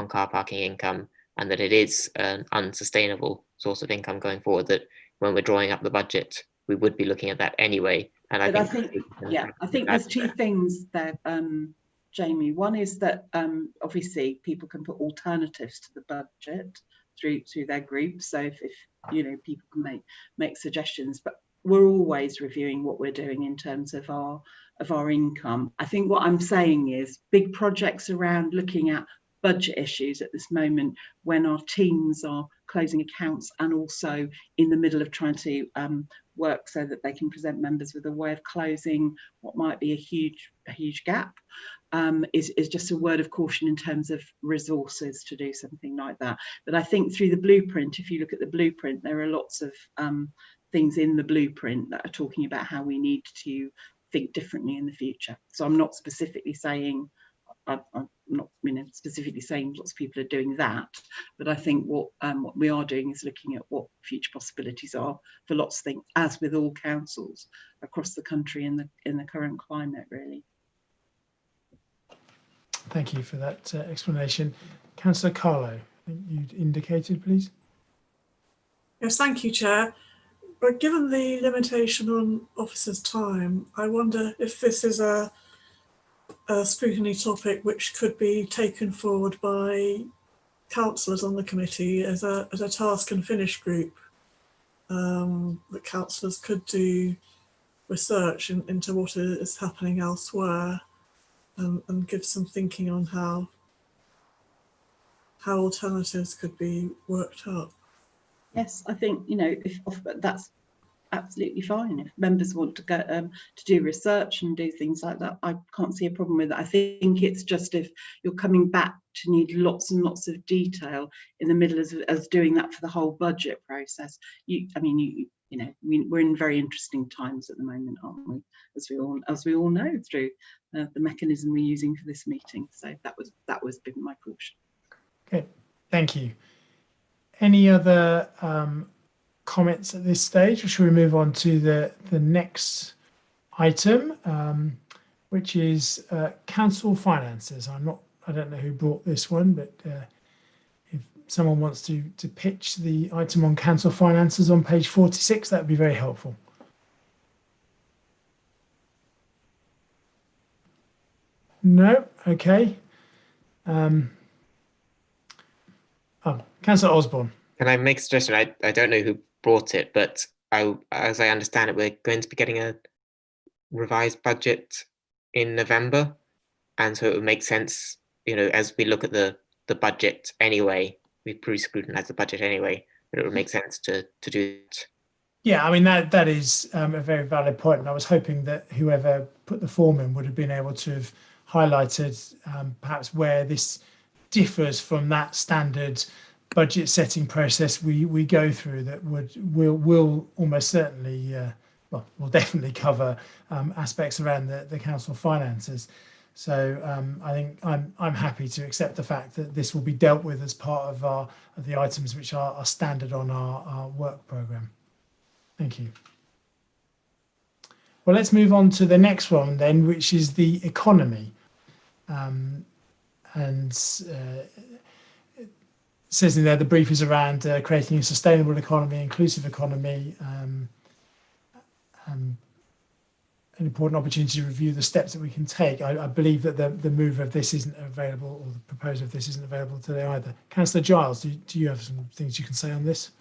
S6: car parking income, and that it is an unsustainable source of income going forward, that when we're drawing up the budget, we would be looking at that anyway. And I think
S12: there's two things there, Jamie. One is that obviously people can put alternatives to the budget through their groups. So if you know, people can make suggestions, but we're always reviewing what we're doing in terms of our income. I think what I'm saying is big projects around looking at budget issues at this moment when our teams are closing accounts and also in the middle of trying to work so that they can present members with a way of closing what might be a huge gap, is just a word of caution in terms of resources to do something like that. But I think through the blueprint, if you look at the blueprint, there are lots of things in the blueprint that are talking about how we need to think differently in the future. So I'm not specifically saying, I'm not specifically saying lots of people are doing that, but I think what we are doing is looking at what future possibilities are for lots of things, as with all councils across the country in the current climate, really.
S2: Thank you for that explanation. Councillor Carlo, I think you'd indicated, please.
S9: Yes, thank you, Chair. But given the limitation on officers' time, I wonder if this is a scrutiny topic which could be taken forward by councillors on the committee as a task and finish group. That councillors could do research into what is happening elsewhere, and give some thinking on how alternatives could be worked up.
S12: Yes, I think, you know, that's absolutely fine. If members want to go to do research and do things like that, I can't see a problem with it. I think it's just if you're coming back to need lots and lots of detail in the middle as doing that for the whole budget process. You know, we're in very interesting times at the moment, aren't we? As we all know through the mechanism we're using for this meeting. So that was my caution.
S2: Okay, thank you. Any other comments at this stage, or should we move on to the next item, which is council finances? I don't know who brought this one, but if someone wants to pitch the item on council finances on page 46, that would be very helpful. No, okay. Councillor Osborne.
S6: Can I make a suggestion? I don't know who brought it, but as I understand it, we're going to be getting a revised budget in November, and so it would make sense, as we look at the budget anyway, we pre-scrutinise the budget anyway, but it would make sense to do it.
S2: Yeah, I mean that is a very valid point, and I was hoping that whoever put the form in would have been able to have highlighted perhaps where this differs from that standard budget setting process we go through, that will almost certainly will definitely cover aspects around the council finances. So I think I'm happy to accept the fact that this will be dealt with as part of the items which are standard on our work programme. Thank you. Well, let's move on to the next one then, which is the economy. It says in there the brief is around creating a sustainable economy, inclusive economy, an important opportunity to review the steps that we can take. I believe that the move of this isn't available, or the proposal of this isn't available today either. Councillor Giles, do you have some things you can say on this?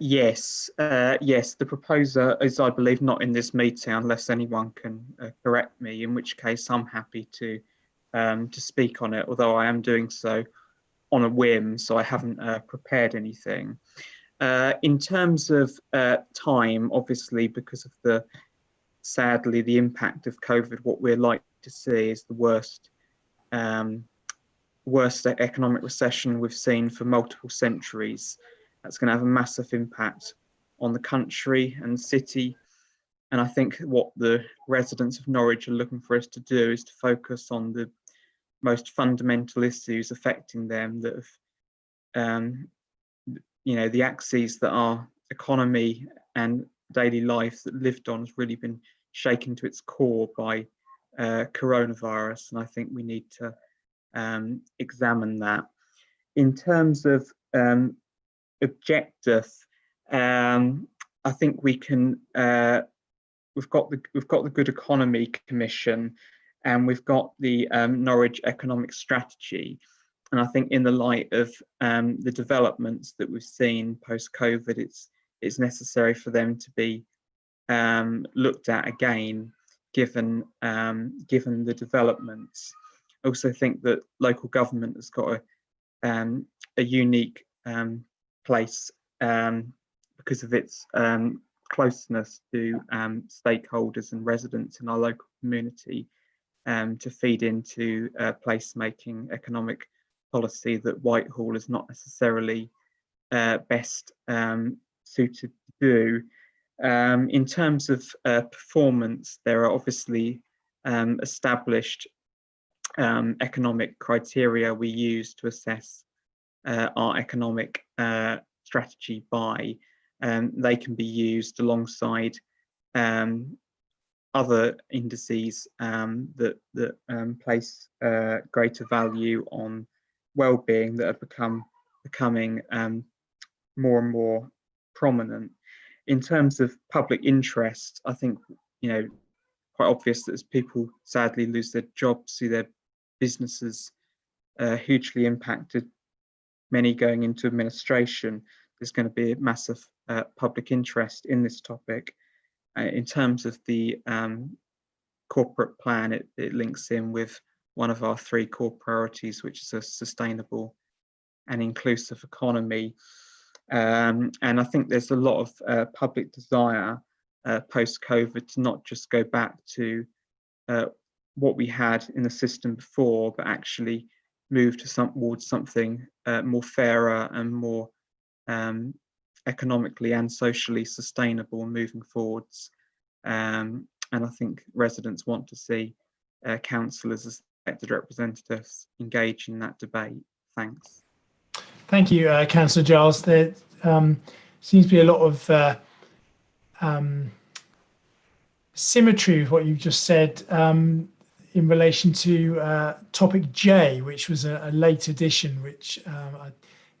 S7: Yes, the proposer is, I believe, not in this meeting, unless anyone can correct me, in which case I'm happy to speak on it, although I am doing so on a whim, so I haven't prepared anything. In terms of time, obviously, because of sadly, the impact of COVID, what we're likely to see is the worst economic recession we've seen for multiple centuries. That's going to have a massive impact on the country and city. And I think what the residents of Norwich are looking for us to do is to focus on the most fundamental issues affecting them, that have, the axes that our economy and daily life that lived on has really been shaken to its core by coronavirus. And I think we need to examine that. In terms of objective, I think we can. We've got the Good Economy Commission, and we've got the Norwich Economic Strategy. And I think in the light of the developments that we've seen post-COVID, it's necessary for them to be looked at again, given the developments. I also think that local government has got a unique place because of its closeness to stakeholders and residents in our local community, to feed into placemaking economic policy that Whitehall is not necessarily best suited to do. In terms of performance, there are obviously established economic criteria we use to assess our economic strategy by. They can be used alongside other indices that place greater value on well-being, that are becoming more and more prominent. In terms of public interest, I think quite obvious that as people sadly lose their jobs, see their businesses hugely impacted, many going into administration, there's going to be a massive public interest in this topic. In terms of the corporate plan, it links in with one of our 3 core priorities, which is a sustainable and inclusive economy. And I think there's a lot of public desire post-COVID to not just go back to what we had in the system before, but actually move towards something more fairer and more economically and socially sustainable moving forwards. And I think residents want to see councillors as elected representatives engage in that debate. Thanks.
S2: Thank you, Councillor Giles. There seems to be a lot of symmetry with what you've just said in relation to topic J, which was a late addition, which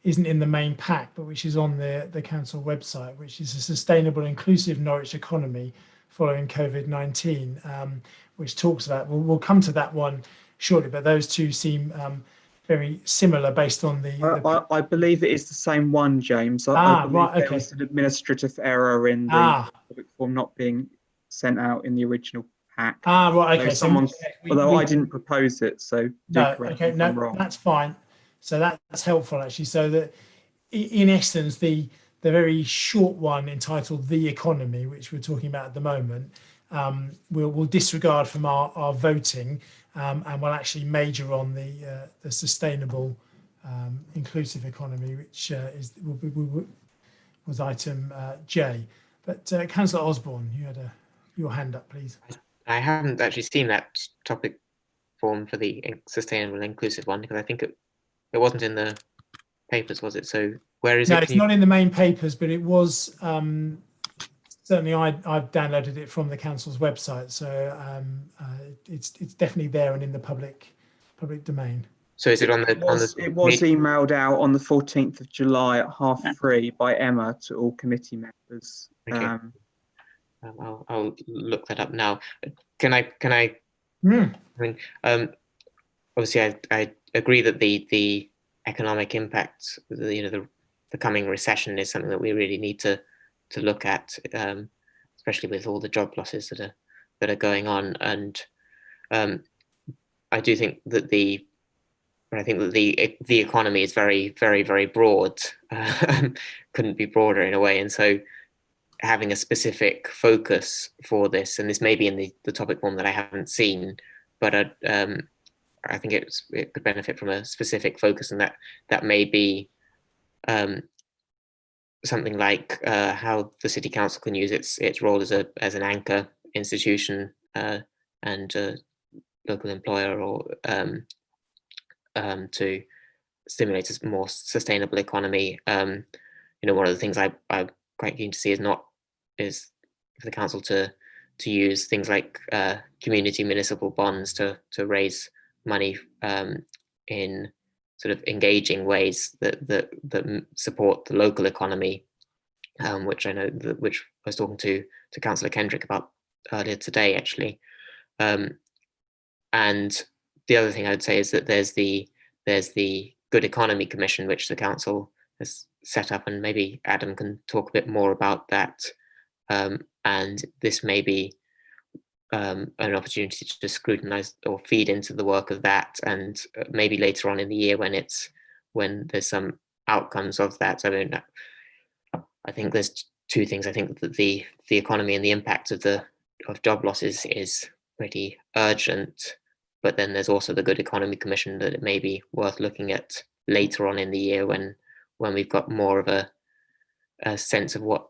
S2: isn't in the main pack, but which is on the council website, which is a sustainable, inclusive Norwich economy following COVID-19, which talks about, we'll come to that one shortly, but those two seem very similar based on the
S7: I believe it is the same one, James. I believe
S2: right, okay.
S7: There was an administrative error in the topic form not being sent out in the original pack.
S2: Right, okay.
S7: So although I didn't propose it, so
S2: no, okay, no, that's fine. So that's helpful actually. So that in essence, the very short one entitled "The Economy," which we're talking about at the moment, we'll disregard from our voting, and we'll actually major on the sustainable, inclusive economy, which was item J. But Councillor Osborne, you had your hand up, please.
S6: I haven't actually seen that topic form for the sustainable and inclusive one, because I think it wasn't in the papers, was it? So where is it?
S2: No, it's not in the main papers, but it was certainly I've downloaded it from the council's website, so it's definitely there and in the public domain.
S6: So is it on the?
S7: It was emailed out on the 14th of July at 3:30 by Emma to all committee members.
S6: Okay. I'll look that up now. Can I? I mean, obviously, I agree that the economic impact, the coming recession is something that we really need to look at, especially with all the job losses that are going on. And I do think that the economy is very, very, very broad. Couldn't be broader in a way, and so having a specific focus for this, and this may be in the topic form that I haven't seen, but I think it could benefit from a specific focus, and that may be something like how the city council can use its role as an anchor institution and local employer, or to stimulate a more sustainable economy. One of the things I'm quite keen to see is for the council to use things like community municipal bonds to raise money in sort of engaging ways that support the local economy, which I know which I was talking to Councillor Kendrick about earlier today, actually. And the other thing I would say is that there's the Good Economy Commission, which the council has set up, and maybe Adam can talk a bit more about that. And this may be an opportunity to scrutinise or feed into the work of that, and maybe later on in the year when there's some outcomes of that. I mean, I think there's two things. I think that the economy and the impact of job losses is pretty urgent, but then there's also the Good Economy Commission that it may be worth looking at later on in the year when we've got more of a sense of what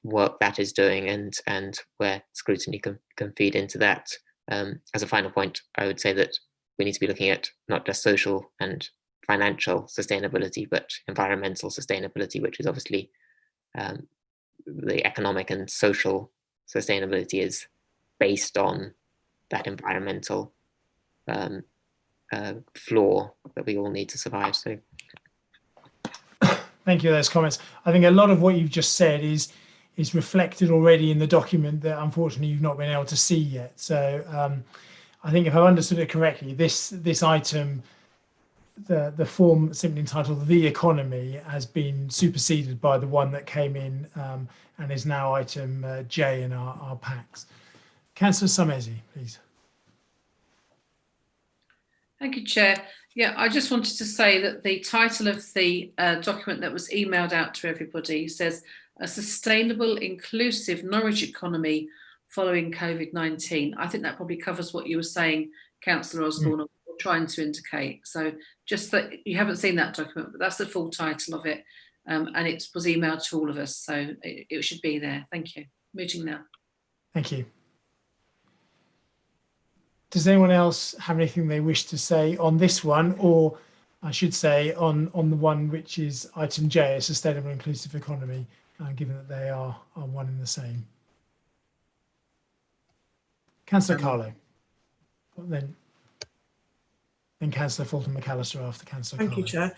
S6: work that is doing, and where scrutiny can feed into that. As a final point, I would say that we need to be looking at not just social and financial sustainability, but environmental sustainability, which is obviously the economic and social sustainability is based on that environmental floor that we all need to survive. So
S2: thank you for those comments. I think a lot of what you've just said is reflected already in the document that unfortunately you've not been able to see yet. So I think if I've understood it correctly, this item, the form simply entitled "The Economy," has been superseded by the one that came in and is now item J in our packs. Councillor Samesi, please.
S5: Thank you, Chair. Yeah, I just wanted to say that the title of the document that was emailed out to everybody says "A Sustainable, Inclusive Norwich Economy Following COVID-19." I think that probably covers what you were saying, Councillor Osborne, or trying to indicate. So just that you haven't seen that document, but that's the full title of it, and it was emailed to all of us, so it should be there. Thank you. Mooting now.
S2: Thank you. Does anyone else have anything they wish to say on this one, or I should say on the one which is item J, a sustainable inclusive economy, given that they are one and the same. Councillor Carlo, then Councillor Fulton McAllister after Councillor Carlo.
S9: Thank you, Chair.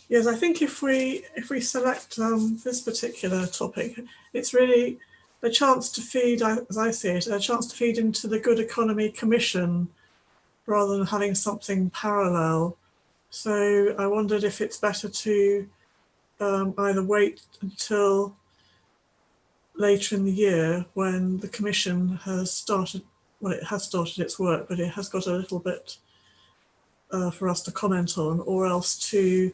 S9: Yes, I think if we select this particular topic, it's really a chance to feed, as I see it, a chance to feed into the Good Economy Commission rather than having something parallel. So I wondered if it's better to either wait until later in the year when the Commission has started, well, it has started its work, but it has got a little bit for us to comment on, or else to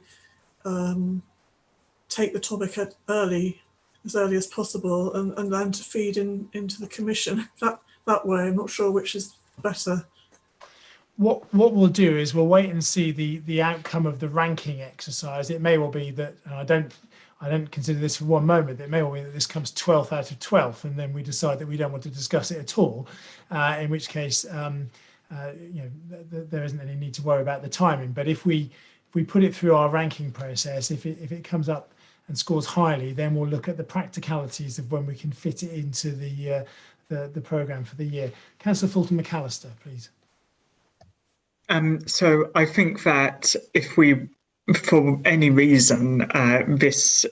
S9: take the topic as early as possible and then to feed into the Commission that way. I'm not sure which is better.
S2: What we'll do is we'll wait and see the outcome of the ranking exercise. It may well be that, and I don't consider this for one moment, it may well be that this comes 12th out of 12th, and then we decide that we don't want to discuss it at all, in which case there isn't any need to worry about the timing. But if we put it through our ranking process, if it comes up and scores highly, then we'll look at the practicalities of when we can fit it into the programme for the year. Councillor Fulton McAllister, please.
S13: So I think that if we, for any reason, this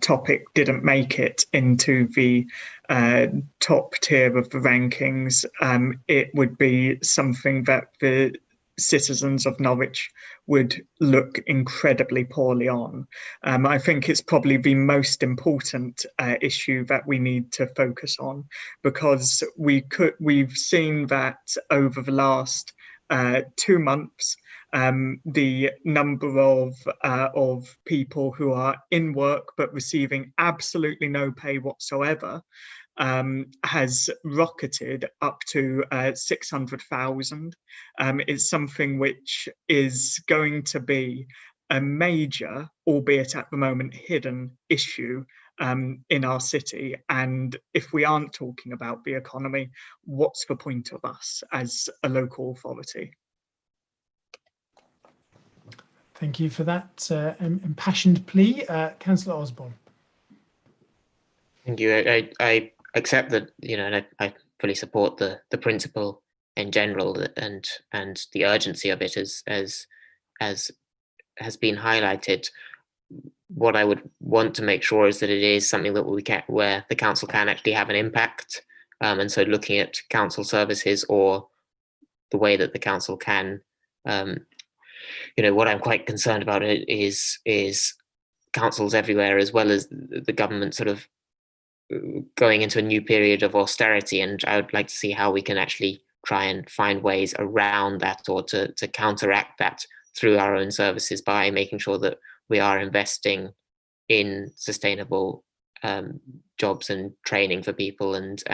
S13: topic didn't make it into the top tier of the rankings, it would be something that the citizens of Norwich would look incredibly poorly on. I think it's probably the most important issue that we need to focus on, because we've seen that over the last 2 months, the number of people who are in work but receiving absolutely no pay whatsoever has rocketed up to 600,000. It's something which is going to be a major, albeit at the moment hidden, issue in our city. And if we aren't talking about the economy, what's the point of us as a local authority?
S2: Thank you for that impassioned plea. Councillor Osborne.
S6: Thank you. I accept that, and I fully support the principle in general, and the urgency of it as has been highlighted. What I would want to make sure is that it is something that where the council can actually have an impact, and so looking at council services or the way that the council can, what I'm quite concerned about is councils everywhere, as well as the government, sort of going into a new period of austerity, and I would like to see how we can actually try and find ways around that, or to counteract that through our own services, by making sure that we are investing in sustainable jobs and training for people, and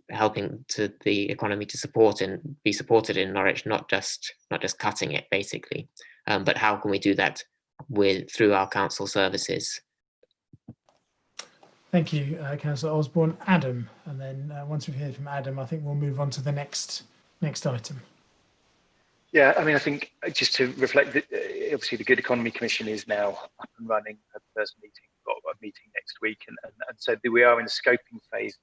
S6: helping to the economy to be supported in Norwich, not just cutting it, basically. But how can we do that through our council services?
S2: Thank you, Councillor Osborne. Adam, and then once we've heard from Adam, I think we'll move on to the next item.
S10: Yeah, I mean, I think just to reflect that, obviously the Good Economy Commission is now up and running. Had the first meeting, got a meeting next week, and so we are in the scoping phase.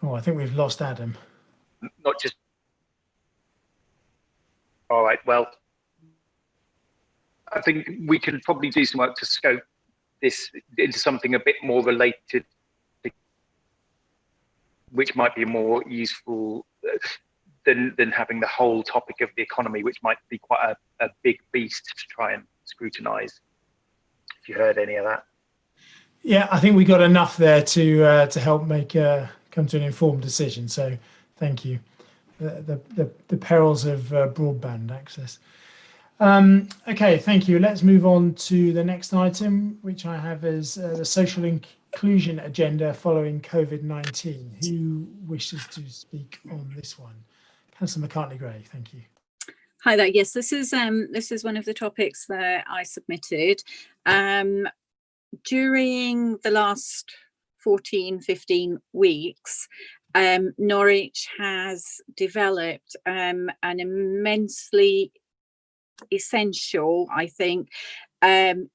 S2: Oh, I think we've lost Adam.
S10: Not just. All right. Well, I think we can probably do some work to scope this into something a bit more related, which might be more useful than having the whole topic of the economy, which might be quite a big beast to try and scrutinise. If you heard any of that. Yeah,
S2: I think we got enough there to help make come to an informed decision. So thank you. The perils of broadband access. Okay, thank you. Let's move on to the next item, which I have as the social inclusion agenda following COVID-19. Who wishes to speak on this one? Councillor McCartney-Gray, thank you.
S14: Hi there. Yes, this is one of the topics that I submitted during the last 14, 15 weeks, Norwich has developed an immensely essential, I think,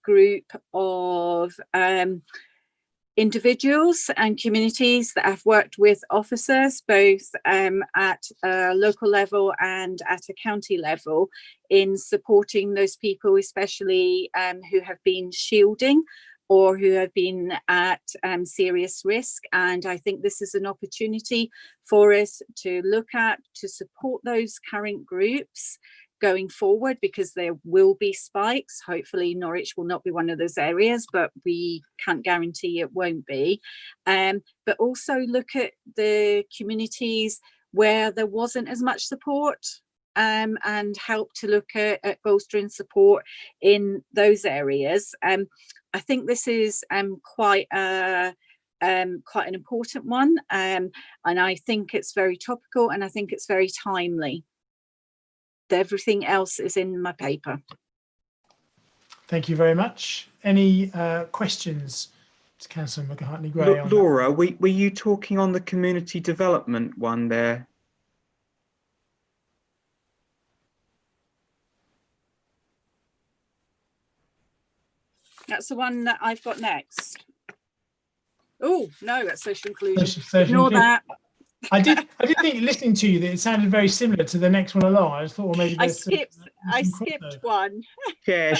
S14: group of individuals and communities that have worked with officers, both at a local level and at a county level, in supporting those people, especially who have been shielding or who have been at serious risk. And I think this is an opportunity for us to look at, to support those current groups going forward, because there will be spikes. Hopefully Norwich will not be one of those areas, but we can't guarantee it won't be. But also look at the communities where there wasn't as much support, and help to look at bolstering support in those areas. I think this is quite an important one, and I think it's very topical, and I think it's very timely. Everything else is in my paper.
S2: Thank you very much. Any questions to Councillor McCartney-Gray?
S7: Laura, were you talking on the community development one there?
S14: That's the one that I've got next. Oh no, that's social inclusion.
S2: Social
S14: Ignore
S2: inclusion.
S14: that.
S2: I did think, listening to you, that it sounded very similar to the next one along. I just thought, well, maybe
S14: I skipped one.
S7: Yeah,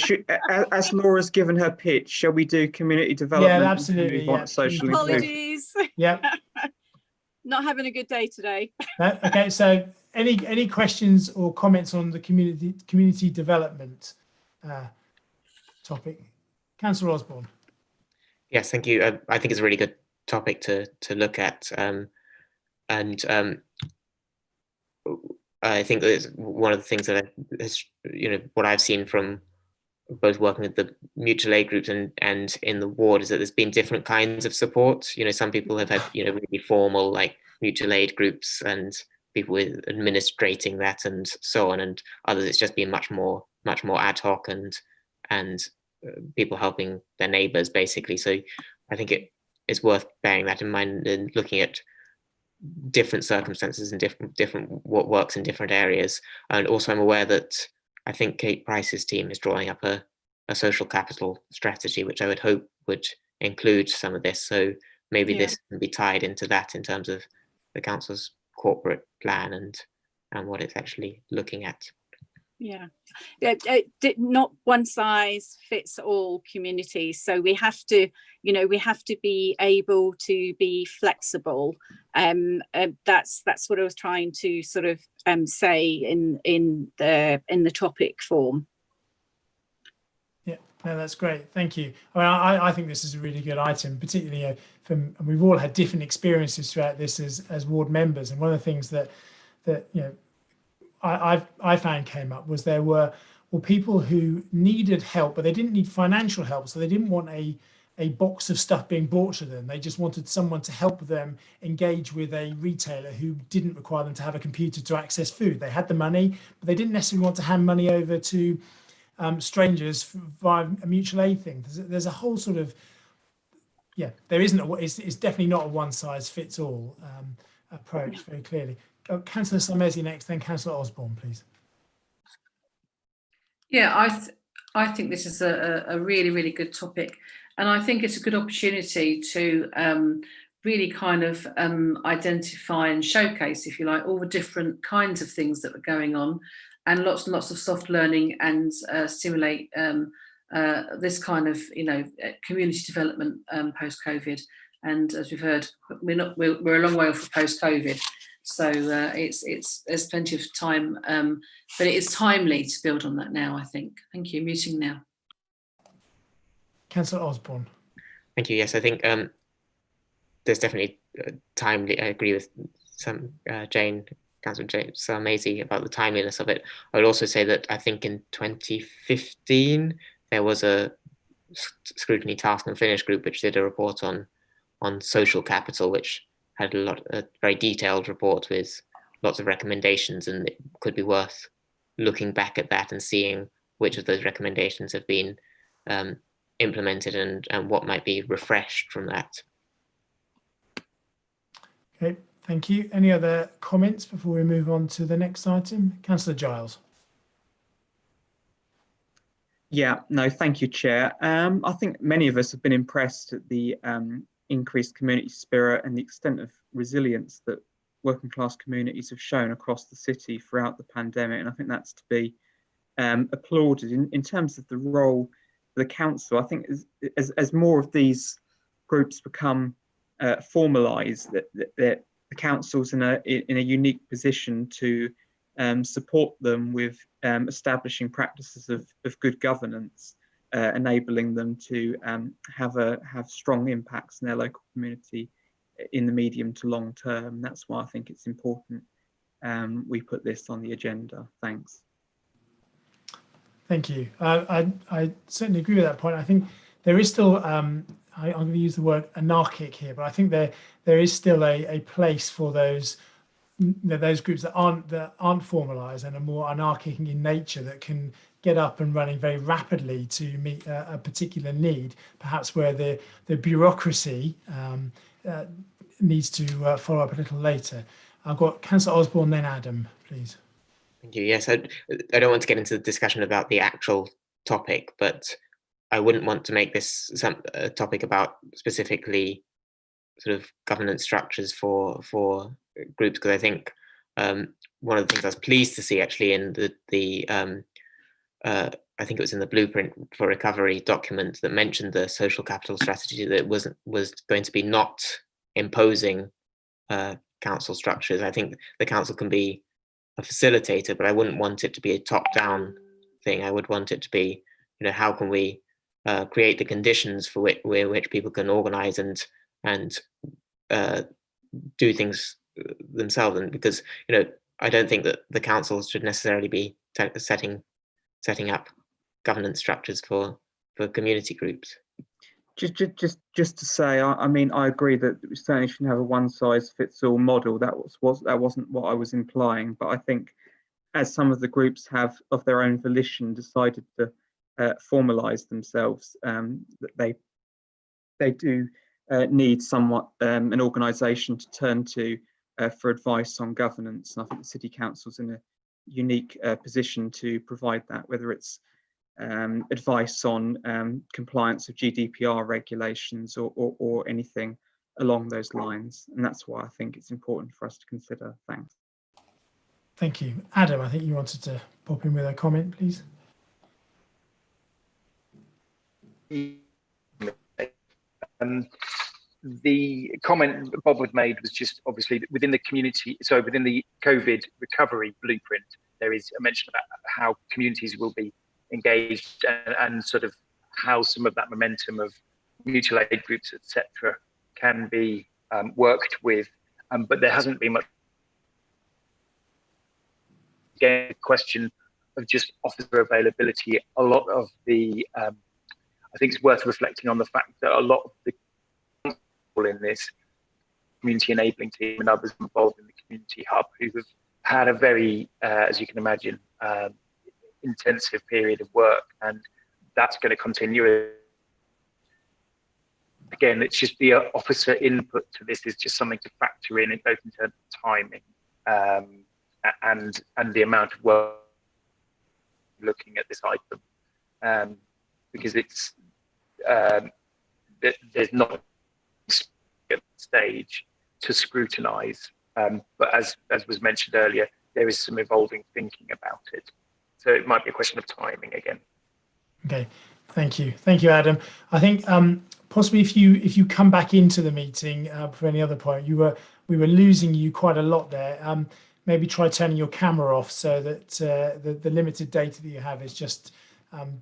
S7: as Laura's given her pitch, shall we do community development?
S2: Yeah, absolutely. Yeah.
S7: Social
S14: Apologies.
S2: Yeah.
S14: Not having a good day today.
S2: Okay, so any questions or comments on the community development topic? Councillor Osborne.
S6: Yes, thank you. I think it's a really good topic to look at. And I think that one of the things that has, what I've seen from both working with the mutual aid groups and in the ward, is that there's been different kinds of support. Some people have had really formal, like, mutual aid groups and people with administrating that and so on, and others it's just been much more ad hoc and people helping their neighbours basically. So I think it's worth bearing that in mind and looking at different circumstances and different what works in different areas. And also I'm aware that I think Kate Price's team is drawing up a social capital strategy, which I would hope would include some of this. So maybe this can be tied into that in terms of the council's corporate plan and what it's actually looking at.
S14: Yeah, not one size fits all communities. So we have to, be able to be flexible. That's what I was trying to sort of say in the topic form.
S2: Yeah, no, that's great. Thank you. I think this is a really good item, particularly and we've all had different experiences throughout this as ward members. And one of the things that I found came up was there were people who needed help, but they didn't need financial help. So they didn't want a box of stuff being brought to them. They just wanted someone to help them engage with a retailer who didn't require them to have a computer to access food. They had the money, but they didn't necessarily want to hand money over to strangers via a mutual aid thing. There's a whole sort of, there isn't it's definitely not a one size fits all approach, very clearly. Councillor Sarmezi next, then Councillor Osborne, please.
S5: Yeah, I think this is a really, really good topic, and I think it's a good opportunity to really kind of identify and showcase, if you like, all the different kinds of things that were going on, and lots and lots of soft learning, and stimulate this kind of community development post-COVID. And as we've heard, we're a long way off of post-COVID. So there's plenty of time, but it is timely to build on that now, I think. Thank you. Muting now.
S2: Councillor Osborne.
S6: Thank you. Yes, I think there's definitely timely. I agree with Councillor Jane Sarmezi about the timeliness of it. I would also say that I think in 2015 there was a Scrutiny Task and Finish group which did a report on social capital, which had a very detailed report with lots of recommendations, and it could be worth looking back at that and seeing which of those recommendations have been implemented and what might be refreshed from that.
S2: Okay, thank you. Any other comments before we move on to the next item? Councillor Giles.
S7: Yeah, no, thank you, Chair. I think many of us have been impressed at the increased community spirit and the extent of resilience that working class communities have shown across the city throughout the pandemic. And I think that's to be applauded. In terms of the role of the council, I think as more of these groups become formalised, that the council's in a unique position to support them with establishing practices of good governance, enabling them to have strong impacts in their local community in the medium to long term. That's why I think it's important we put this on the agenda. Thanks.
S2: Thank you. I certainly agree with that point. I think there is still, I'm going to use the word anarchic here, but I think there is still a place for those groups that aren't formalised and are more anarchic in nature, that can get up and running very rapidly to meet a particular need, perhaps where the bureaucracy needs to follow up a little later. I've got Councillor Osborne, then Adam, please.
S6: Thank you. Yes, I don't want to get into the discussion about the actual topic, but I wouldn't want to make this a topic about specifically sort of governance structures for groups, because I think one of the things I was pleased to see actually in the I think it was in the Blueprint for Recovery document that mentioned the social capital strategy, that was going to be not imposing council structures. I think the council can be a facilitator, but I wouldn't want it to be a top-down thing. I would want it to be, how can we create the conditions for which people can organise and do things themselves, and because I don't think that the councils should necessarily be setting up governance structures for community groups.
S7: Just to say, I mean, I agree that we certainly shouldn't have a one-size-fits-all model. That wasn't what I was implying. But I think, as some of the groups have of their own volition decided to formalise themselves, that they do need somewhat an organisation to turn to for advice on governance. And I think the City Council's in a unique position to provide that, whether it's advice on compliance of GDPR regulations or anything along those lines. And that's why I think it's important for us to consider. Thanks.
S2: Thank you. Adam, I think you wanted to pop in with a comment, please.
S10: The comment Bob had made was just obviously within the community, so within the COVID recovery blueprint, there is a mention about how communities will be engaged and sort of how some of that momentum of mutual aid groups, etc., can be worked with, but there hasn't been much. Again, question of just officer availability. A lot of the, I think it's worth reflecting on the fact that a lot of the people in this community enabling team and others involved in the community hub who have had a very, as you can imagine, intensive period of work, and that's going to continue. Again, it's just the officer input to this is just something to factor in both in terms of timing and the amount of work looking at this item, because it's there's not at stage to scrutinise, but as was mentioned earlier, there is some evolving thinking about it. So it might be a question of timing again.
S2: Okay, thank you, Adam. I think possibly if you come back into the meeting for any other point, we were losing you quite a lot there. Maybe try turning your camera off so that the limited data that you have is just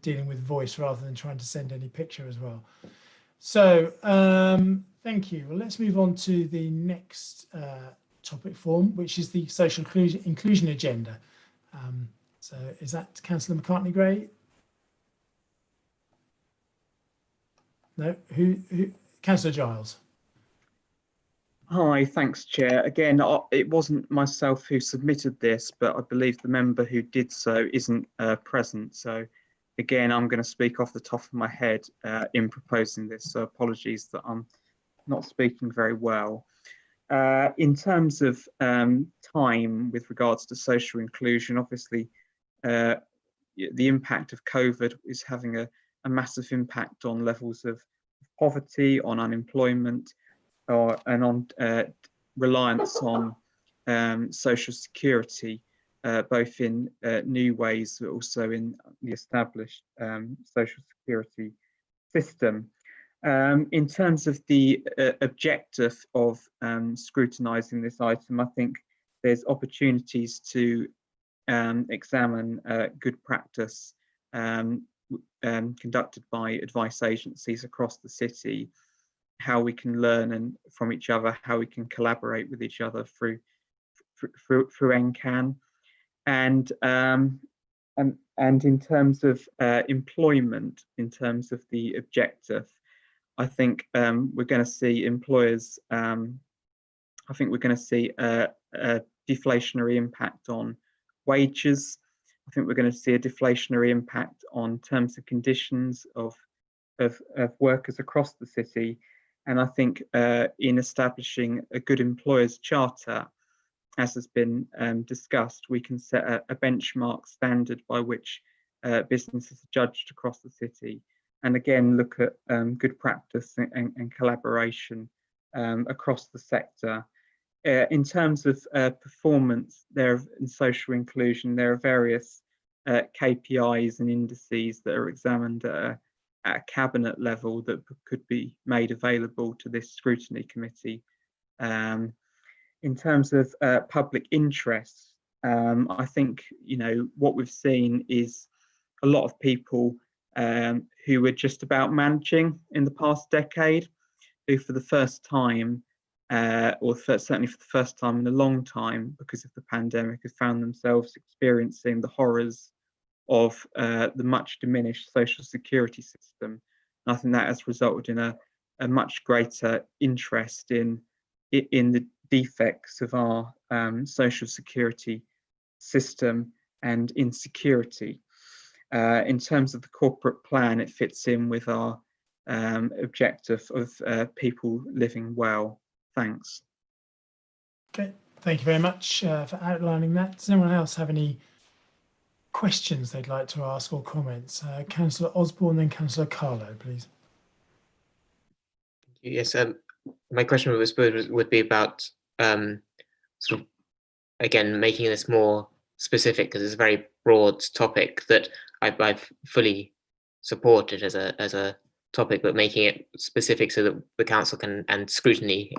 S2: dealing with voice rather than trying to send any picture as well. So thank you. Well, let's move on to the next topic form, which is the social inclusion agenda. So is that Councillor McCartney-Gray? No, who? Councillor Giles.
S7: Hi, thanks, Chair. Again, it wasn't myself who submitted this, but I believe the member who did so isn't present. So again, I'm going to speak off the top of my head in proposing this. So apologies that I'm not speaking very well. In terms of time with regards to social inclusion, obviously the impact of COVID is having a massive impact on levels of poverty, on unemployment, and on reliance on social security, both in new ways, but also in the established social security system. In terms of the objective of scrutinising this item, I think there's opportunities to examine good practice conducted by advice agencies across the city, how we can learn from each other, how we can collaborate with each other through NCAN, and in terms of employment, in terms of the objective, I think we're going to see employers. I think we're going to see a deflationary impact on wages. I think we're going to see a deflationary impact on terms and conditions of workers across the city. And I think in establishing a good employers charter, as has been discussed, we can set a benchmark standard by which businesses are judged across the city. And again, look at good practice and collaboration across the sector. In terms of performance in social inclusion, there are various KPIs and indices that are examined at a cabinet level that could be made available to this scrutiny committee. In terms of public interest, I think, you know, what we've seen is a lot of people who were just about managing in the past decade, who for the first time, certainly for the first time in a long time, because of the pandemic, have found themselves experiencing the horrors of the much diminished social security system. And I think that has resulted in a much greater interest in the defects of our social security system and insecurity. In terms of the corporate plan, it fits in with our objective of people living well. Thanks.
S2: Okay, thank you very much for outlining that. Does anyone else have any questions they'd like to ask or comments? Councillor Osborne, then Councillor Carlo, please.
S6: Yes, my question would be about sort of, again, making this more specific, because it's a very broad topic that I've fully supported as a topic, but making it specific so that the council can, and scrutiny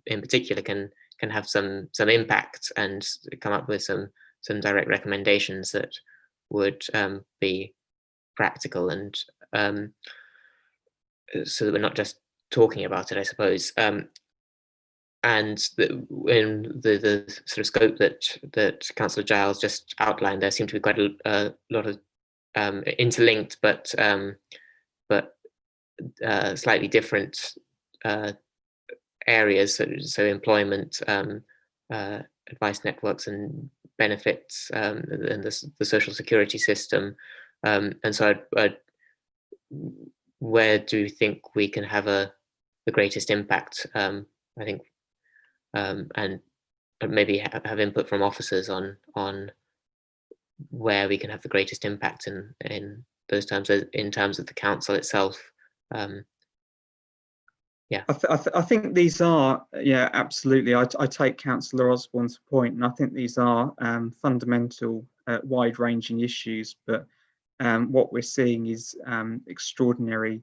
S6: in particular, can have some impact and come up with some direct recommendations that would be practical, and so that we're not just talking about it, I suppose. And in the sort of scope that Councillor Giles just outlined, there seem to be quite a lot of interlinked but slightly different areas. So employment, advice networks, and benefits, and the social security system. And so, where do you think we can have the greatest impact? I think. And maybe have input from officers on where we can have the greatest impact in those terms, in terms of the council itself. Yeah,
S7: I think these are, yeah, absolutely. I take Councillor Osborne's point, and I think these are fundamental, wide-ranging issues. But what we're seeing is extraordinary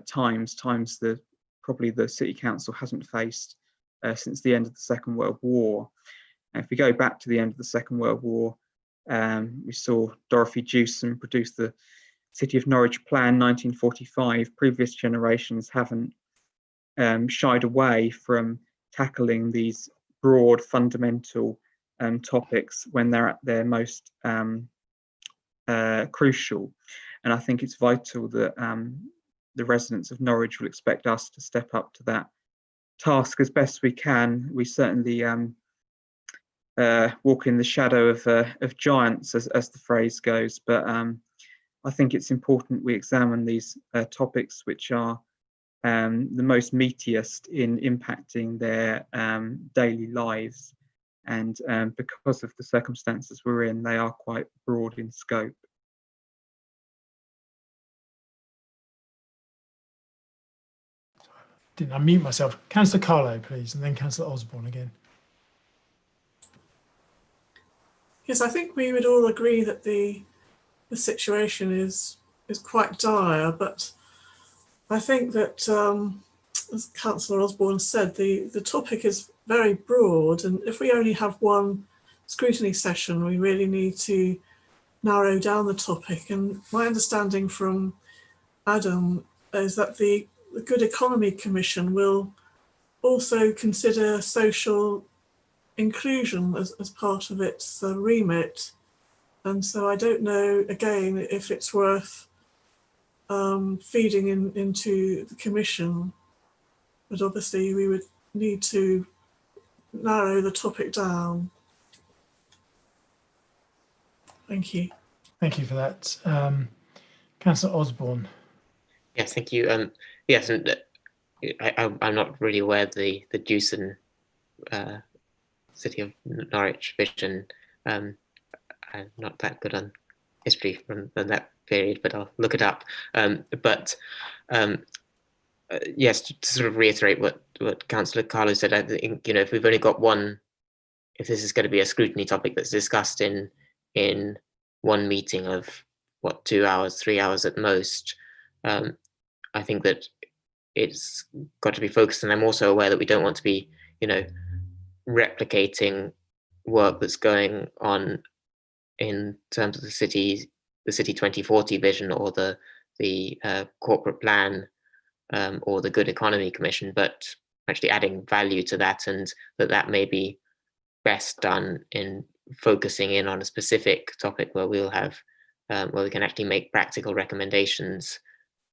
S7: times that probably the City Council hasn't faced since the end of the Second World War. And if we go back to the end of the Second World War, we saw Dorothy Jewson produce the City of Norwich Plan 1945. Previous generations haven't shied away from tackling these broad, fundamental topics when they're at their most crucial. And I think it's vital that the residents of Norwich will expect us to step up to that task as best we can. We certainly walk in the shadow of giants, as the phrase goes, but I think it's important we examine these topics which are the most meatiest in impacting their daily lives. And because of the circumstances we're in, they are quite broad in scope.
S2: Didn't unmute myself. Councillor Carlo, please, and then Councillor Osborne again.
S9: Yes, I think we would all agree that the situation is quite dire, but I think that, as Councillor Osborne said, the topic is very broad, and if we only have one scrutiny session, we really need to narrow down the topic. And my understanding from Adam is that the Good Economy Commission will also consider social inclusion as part of its remit. And so I don't know, again, if it's worth feeding into the Commission, but obviously we would need to narrow the topic down. Thank you.
S2: Thank you for that. Councillor Osborne.
S6: Yes, thank you. Yes, and I'm not really aware of the Dewson City of Norwich vision. I'm not that good on history from that period, but I'll look it up. Yes, to sort of reiterate what Councillor Carlo said, I think, if we've only got one, if this is going to be a scrutiny topic that's discussed in one meeting of what, 2 hours, 3 hours at most, I think that it's got to be focused. And I'm also aware that we don't want to be, replicating work that's going on in terms of the City 2040 vision or the corporate plan or the Good Economy Commission, but actually adding value to that, and that may be best done in focusing in on a specific topic where we'll have where we can actually make practical recommendations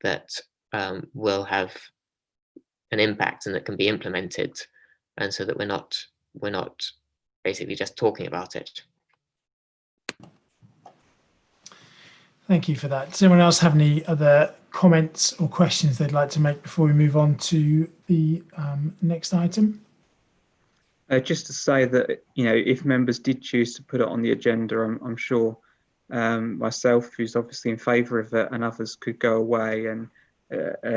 S6: that will have an impact and that can be implemented, and so that we're not basically just talking about it.
S2: Thank you for that. Does anyone else have any other comments or questions they'd like to make before we move on to the next item?
S7: Just to say that, if members did choose to put it on the agenda, I'm sure myself, who's obviously in favour of it, and others could go away and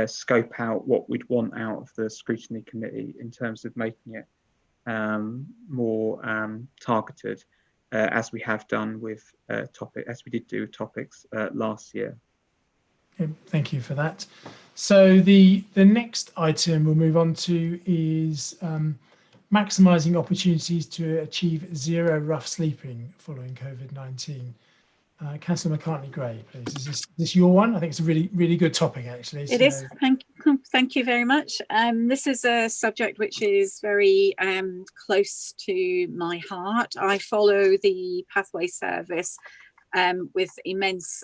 S7: scope out what we'd want out of the scrutiny committee in terms of making it more targeted, as we have done with as we did do with topics last year.
S2: Okay, thank you for that. So the next item we'll move on to is maximising opportunities to achieve zero rough sleeping following COVID-19. Councillor McCartney-Gray, please. Is this your one? I think it's a really, really good topic, actually.
S14: It is. Thank you very much. This is a subject which is very close to my heart. I follow the Pathway Service with immense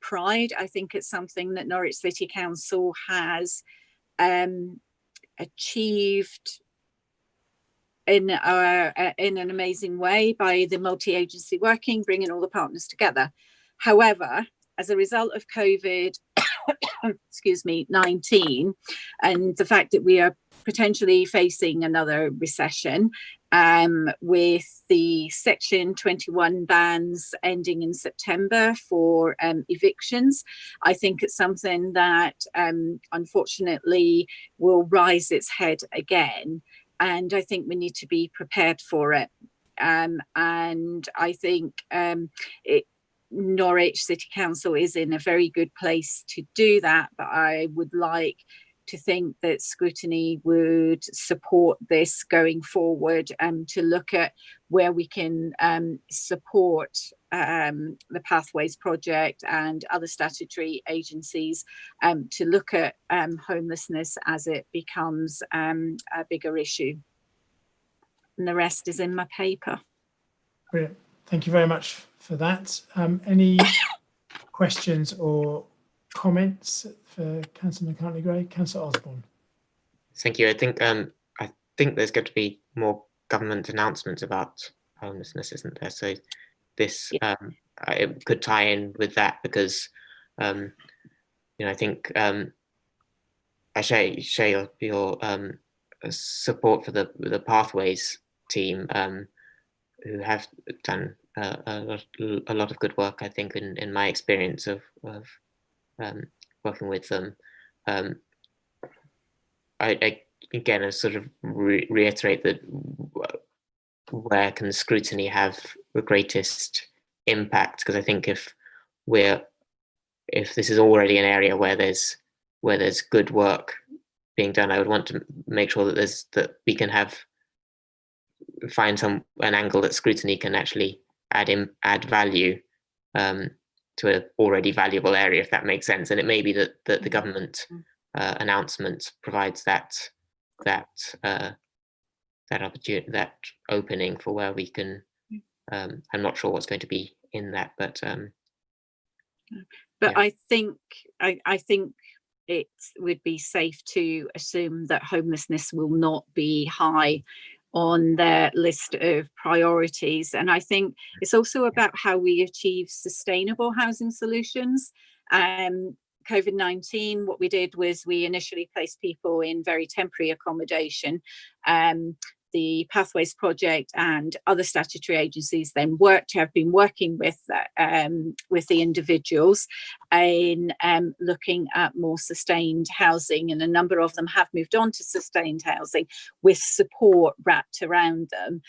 S14: pride. I think it's something that Norwich City Council has achieved in an amazing way by the multi-agency working, bringing all the partners together. However, as a result of COVID, excuse me, 19, and the fact that we are potentially facing another recession, with the Section 21 bans ending in September for evictions, I think it's something that unfortunately will rise its head again. And I think we need to be prepared for it. And I think Norwich City Council is in a very good place to do that. But I would like to think that Scrutiny would support this going forward, to look at where we can support the Pathways Project and other statutory agencies to look at homelessness as it becomes a bigger issue. And the rest is in my paper.
S2: Brilliant. Thank you very much for that. Any questions or comments for Councillor McCartney-Gray? Councillor Osborne.
S6: Thank you. I think there's going to be more government announcements about homelessness, isn't there? So this it could tie in with that, because I think I share your support for the Pathways team, who have done a lot of good work, I think, in my experience of working with them. I again sort of reiterate that where can scrutiny have the greatest impact? Because I think if this is already an area where there's good work being done, I would want to make sure that we can find an angle that scrutiny can actually add value to an already valuable area, if that makes sense. And it may be that the government announcement provides that opportunity, that opening for where we can. I'm not sure what's going to be in that, but yeah.
S14: I think it would be safe to assume that homelessness will not be high on their list of priorities. And I think it's also about how we achieve sustainable housing solutions. COVID-19, what we did was we initially placed people in very temporary accommodation. The Pathways Project and other statutory agencies then have been working with the individuals in looking at more sustained housing, and a number of them have moved on to sustained housing with support wrapped around them.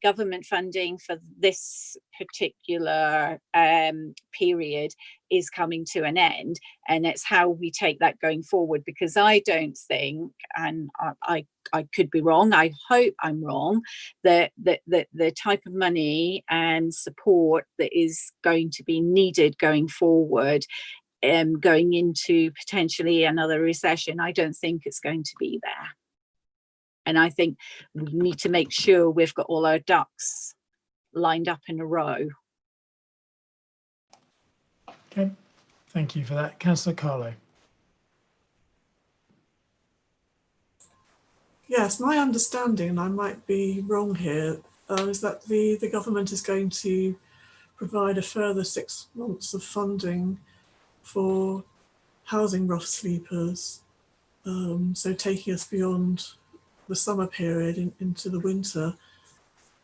S14: Government funding for this particular period is coming to an end, and it's how we take that going forward, because I don't think, and I could be wrong, I hope I'm wrong, that the type of money and support that is going to be needed going forward, going into potentially another recession, I don't think it's going to be there. And I think we need to make sure we've got all our ducks lined up in a row.
S2: Okay, thank you for that. Councillor Carlo.
S9: Yes, my understanding, and I might be wrong here, is that the government is going to provide a further 6 months of funding for housing rough sleepers, so taking us beyond the summer period into the winter.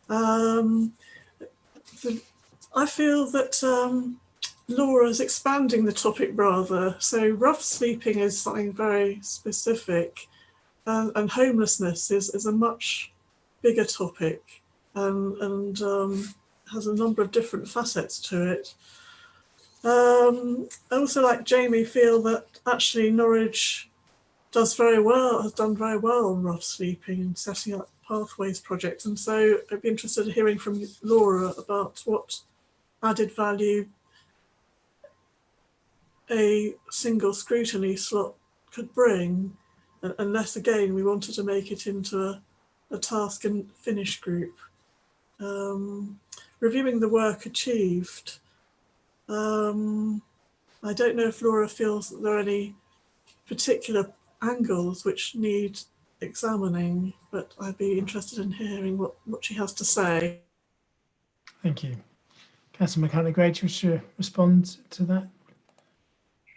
S9: I feel that Laura's expanding the topic rather. So rough sleeping is something very specific, and homelessness is a much bigger topic, and has a number of different facets to it. I also, like Jamie, feel that actually Norwich has done very well on rough sleeping and setting up Pathways project. And so I'd be interested in hearing from Laura about what added value a single scrutiny slot could bring, unless again we wanted to make it into a task and finish group. Reviewing the work achieved. I don't know if Laura feels that there are any particular angles which need examining, but I'd be interested in hearing what she has to say.
S2: Thank you. Councillor McCartney-Gray, do you wish to respond to that?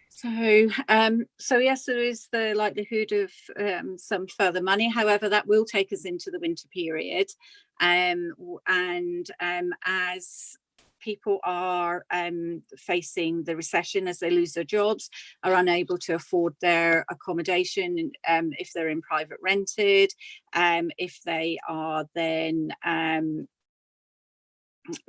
S14: So yes, there is the likelihood of some further money. However, that will take us into the winter period, and as people are facing the recession, as they lose their jobs, are unable to afford their accommodation, if they're in private rented, if they are then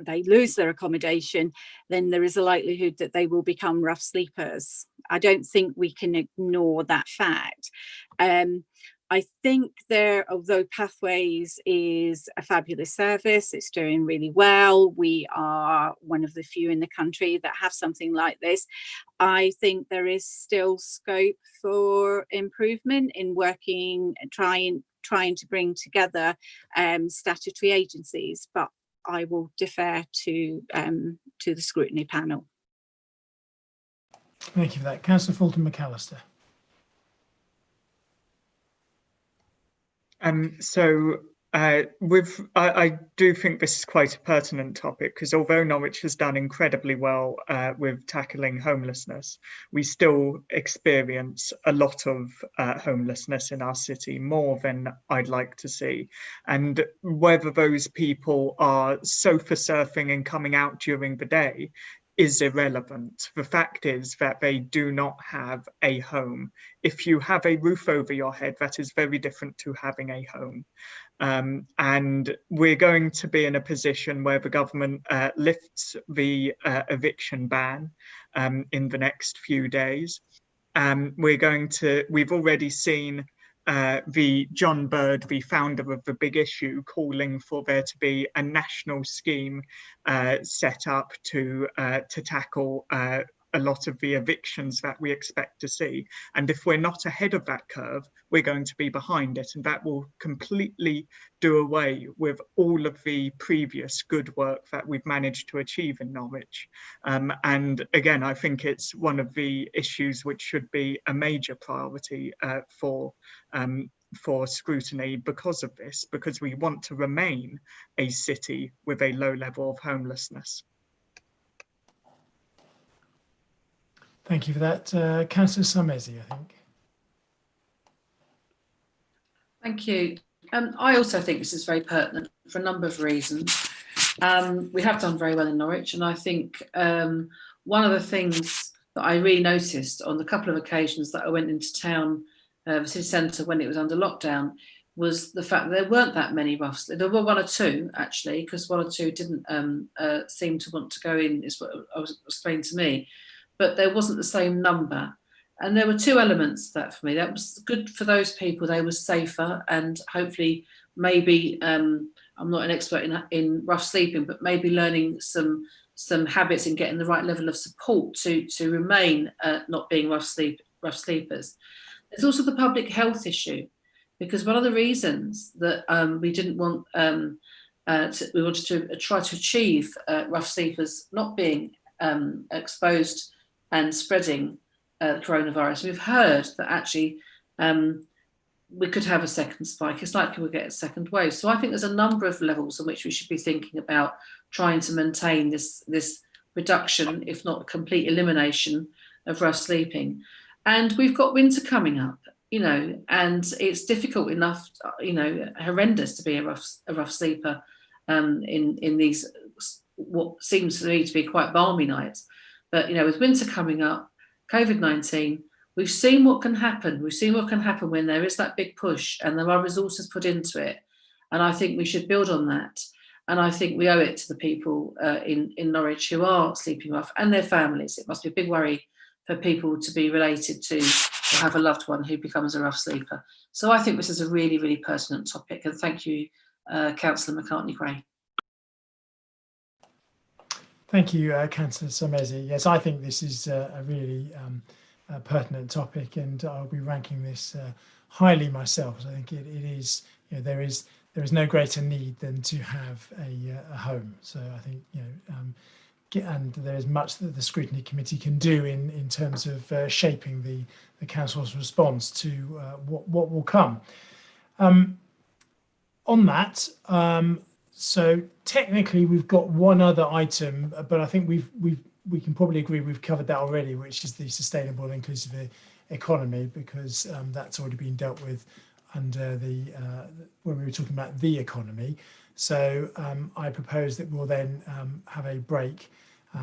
S14: they lose their accommodation, then there is a likelihood that they will become rough sleepers. I don't think we can ignore that fact. I think although Pathways is a fabulous service, it's doing really well. We are one of the few in the country that have something like this. I think there is still scope for improvement in working and trying to bring together statutory agencies, but I will defer to the scrutiny panel.
S2: Thank you for that. Councillor Fulton McAllister.
S13: I do think this is quite a pertinent topic, because although Norwich has done incredibly well with tackling homelessness, we still experience a lot of homelessness in our city, more than I'd like to see. And whether those people are sofa surfing and coming out during the day is irrelevant. The fact is that they do not have a home. If you have a roof over your head, that is very different to having a home. And we're going to be in a position where the government lifts the eviction ban in the next few days. We've already seen the John Bird, the founder of the Big Issue, calling for there to be a national scheme set up to tackle a lot of the evictions that we expect to see. And if we're not ahead of that curve, we're going to be behind it, and that will completely do away with all of the previous good work that we've managed to achieve in Norwich. And again, I think it's one of the issues which should be a major priority for Scrutiny because of this, because we want to remain a city with a low level of homelessness.
S2: Thank you for that. Councillor Samesi, I think.
S5: Thank you. I also think this is very pertinent for a number of reasons. We have done very well in Norwich, and I think one of the things that I really noticed on the couple of occasions that I went into town, the city centre, when it was under lockdown, was the fact that there weren't that many roughs. There were one or two, actually, because one or two didn't seem to want to go in, is what was explained to me. But there wasn't the same number. And there were two elements to that for me. That was good for those people. They were safer, and hopefully maybe, I'm not an expert in rough sleeping, but maybe learning some habits and getting the right level of support to remain not being rough sleepers. There's also the public health issue, because one of the reasons that we didn't want, we wanted to try to achieve rough sleepers not being exposed and spreading coronavirus. We've heard that actually we could have a second spike. It's likely we'll get a second wave. So I think there's a number of levels on which we should be thinking about trying to maintain this reduction, if not complete elimination, of rough sleeping. And we've got winter coming up, and it's difficult enough, horrendous to be a rough sleeper in these what seems to me to be quite balmy nights. But with winter coming up, COVID-19, we've seen what can happen. We've seen what can happen when there is that big push and there are resources put into it. And I think we should build on that. And I think we owe it to the people in Norwich who are sleeping rough and their families. It must be a big worry for people to be related to or have a loved one who becomes a rough sleeper. So I think this is a really, really pertinent topic. And thank you, Councillor McCartney-Gray.
S2: Thank you, Councillor Samesi. Yes, I think this is a really pertinent topic, and I'll be ranking this highly myself. I think it is, there is no greater need than to have a home. So I think, and there is much that the Scrutiny Committee can do in terms of shaping the Council's response to what will come. On that, so technically we've got one other item, but I think we can probably agree we've covered that already, which is the sustainable and inclusive economy, because that's already been dealt with under when we were talking about the economy. So I propose that we'll then have a break.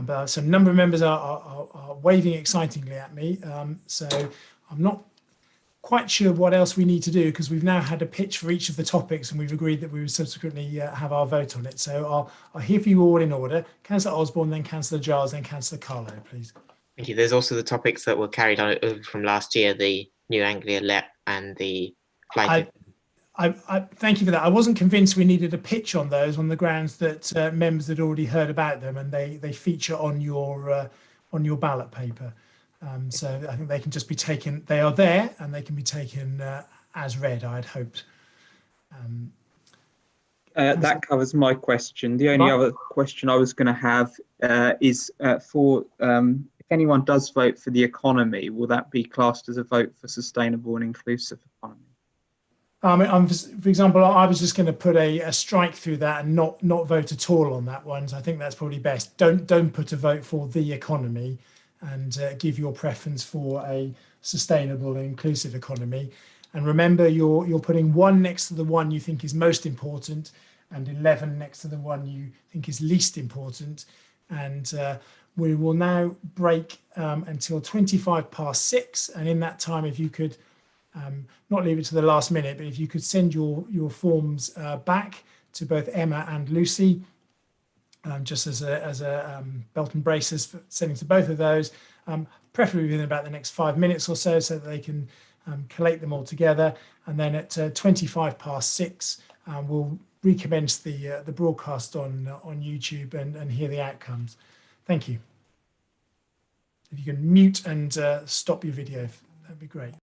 S2: But some number of members are waving excitingly at me. So I'm not quite sure what else we need to do, because we've now had a pitch for each of the topics and we've agreed that we will subsequently have our vote on it. So I'll hear for you all in order. Councillor Osborne, then Councillor Giles, then Councillor Carlo, please.
S6: Thank you. There's also the topics that were carried on over from last year, the New Anglia LEP and the flight.
S2: I thank you for that. I wasn't convinced we needed a pitch on those on the grounds that members had already heard about them and they feature on your ballot paper. So I think they can just be taken, they are there and they can be taken as read, I had hoped.
S7: That covers my question. The only other question I was going to have is for if anyone does vote for the economy, will that be classed as a vote for sustainable and inclusive economy?
S2: For example, I was just going to put a strike through that and not vote at all on that one. So I think that's probably best. Don't put a vote for the economy, and give your preference for a sustainable and inclusive economy. And remember, you're putting 1 next to the one you think is most important, and 11 next to the one you think is least important. And we will now break until 6:25. And in that time, if you could not leave it to the last minute, but if you could send your forms back to both Emma and Lucy, just as a belt and braces for sending to both of those, preferably within about the next 5 minutes or so that they can collate them all together. And then at 6:25, we'll recommence the broadcast on YouTube and hear the outcomes. Thank you. If you can mute and stop your video, that'd be great.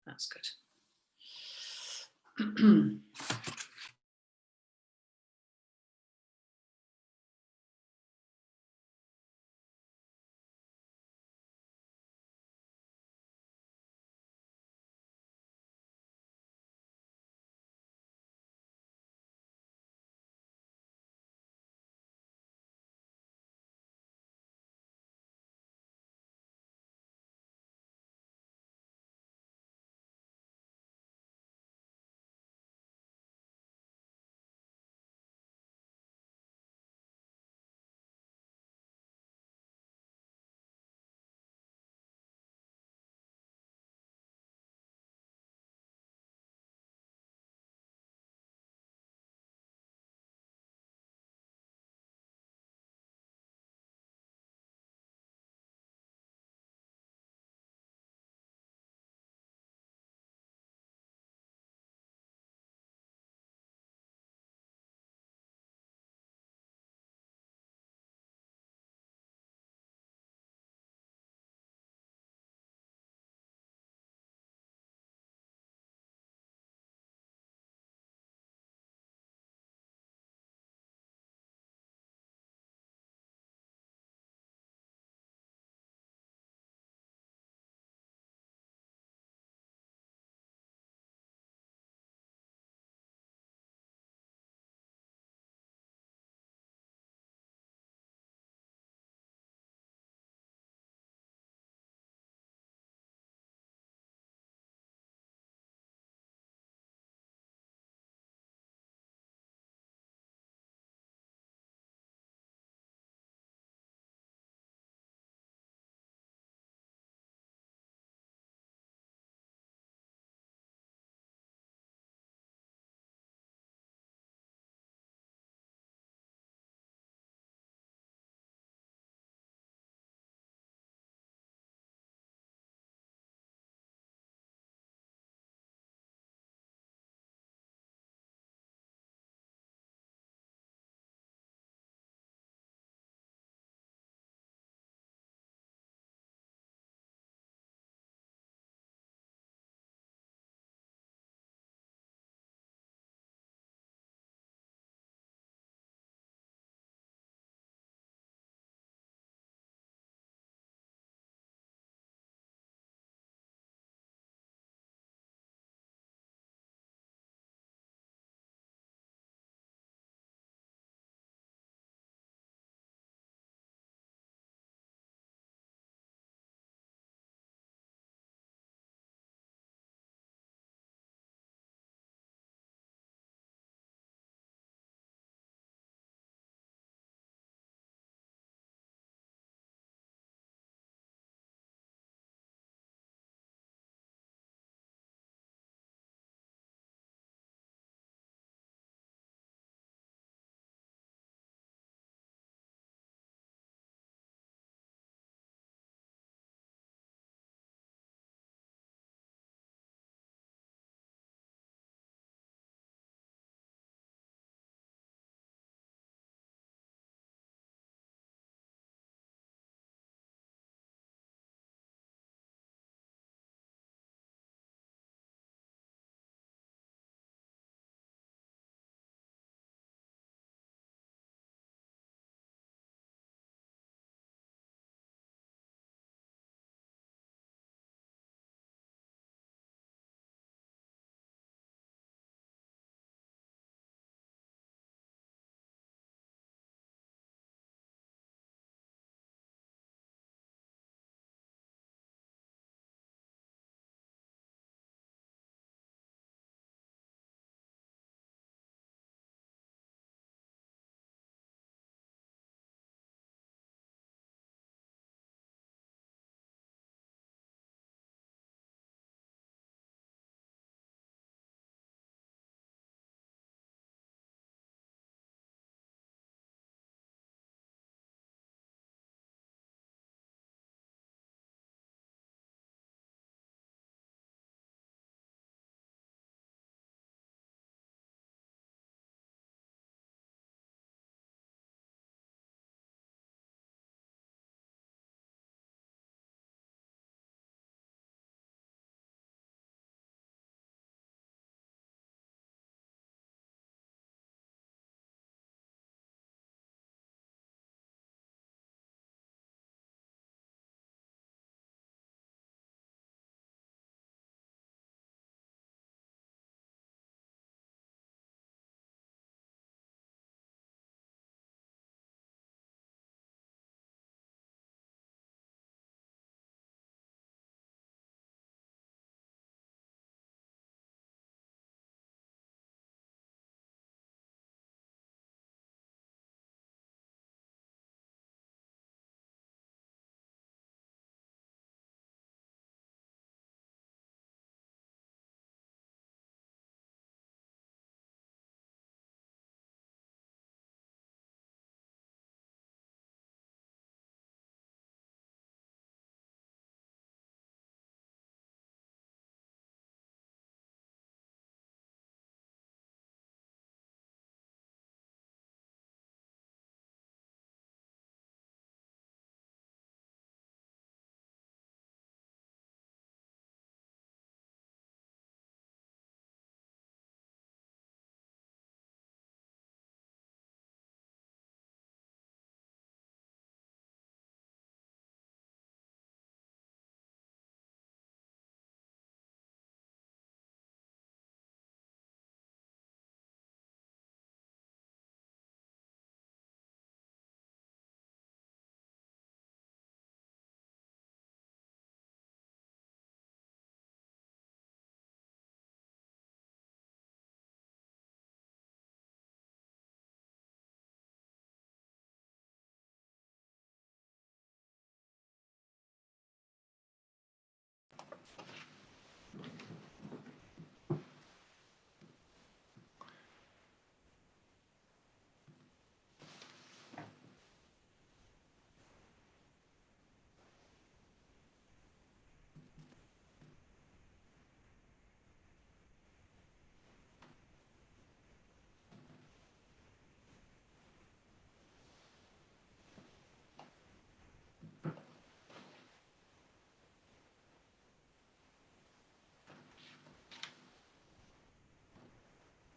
S5: That's good.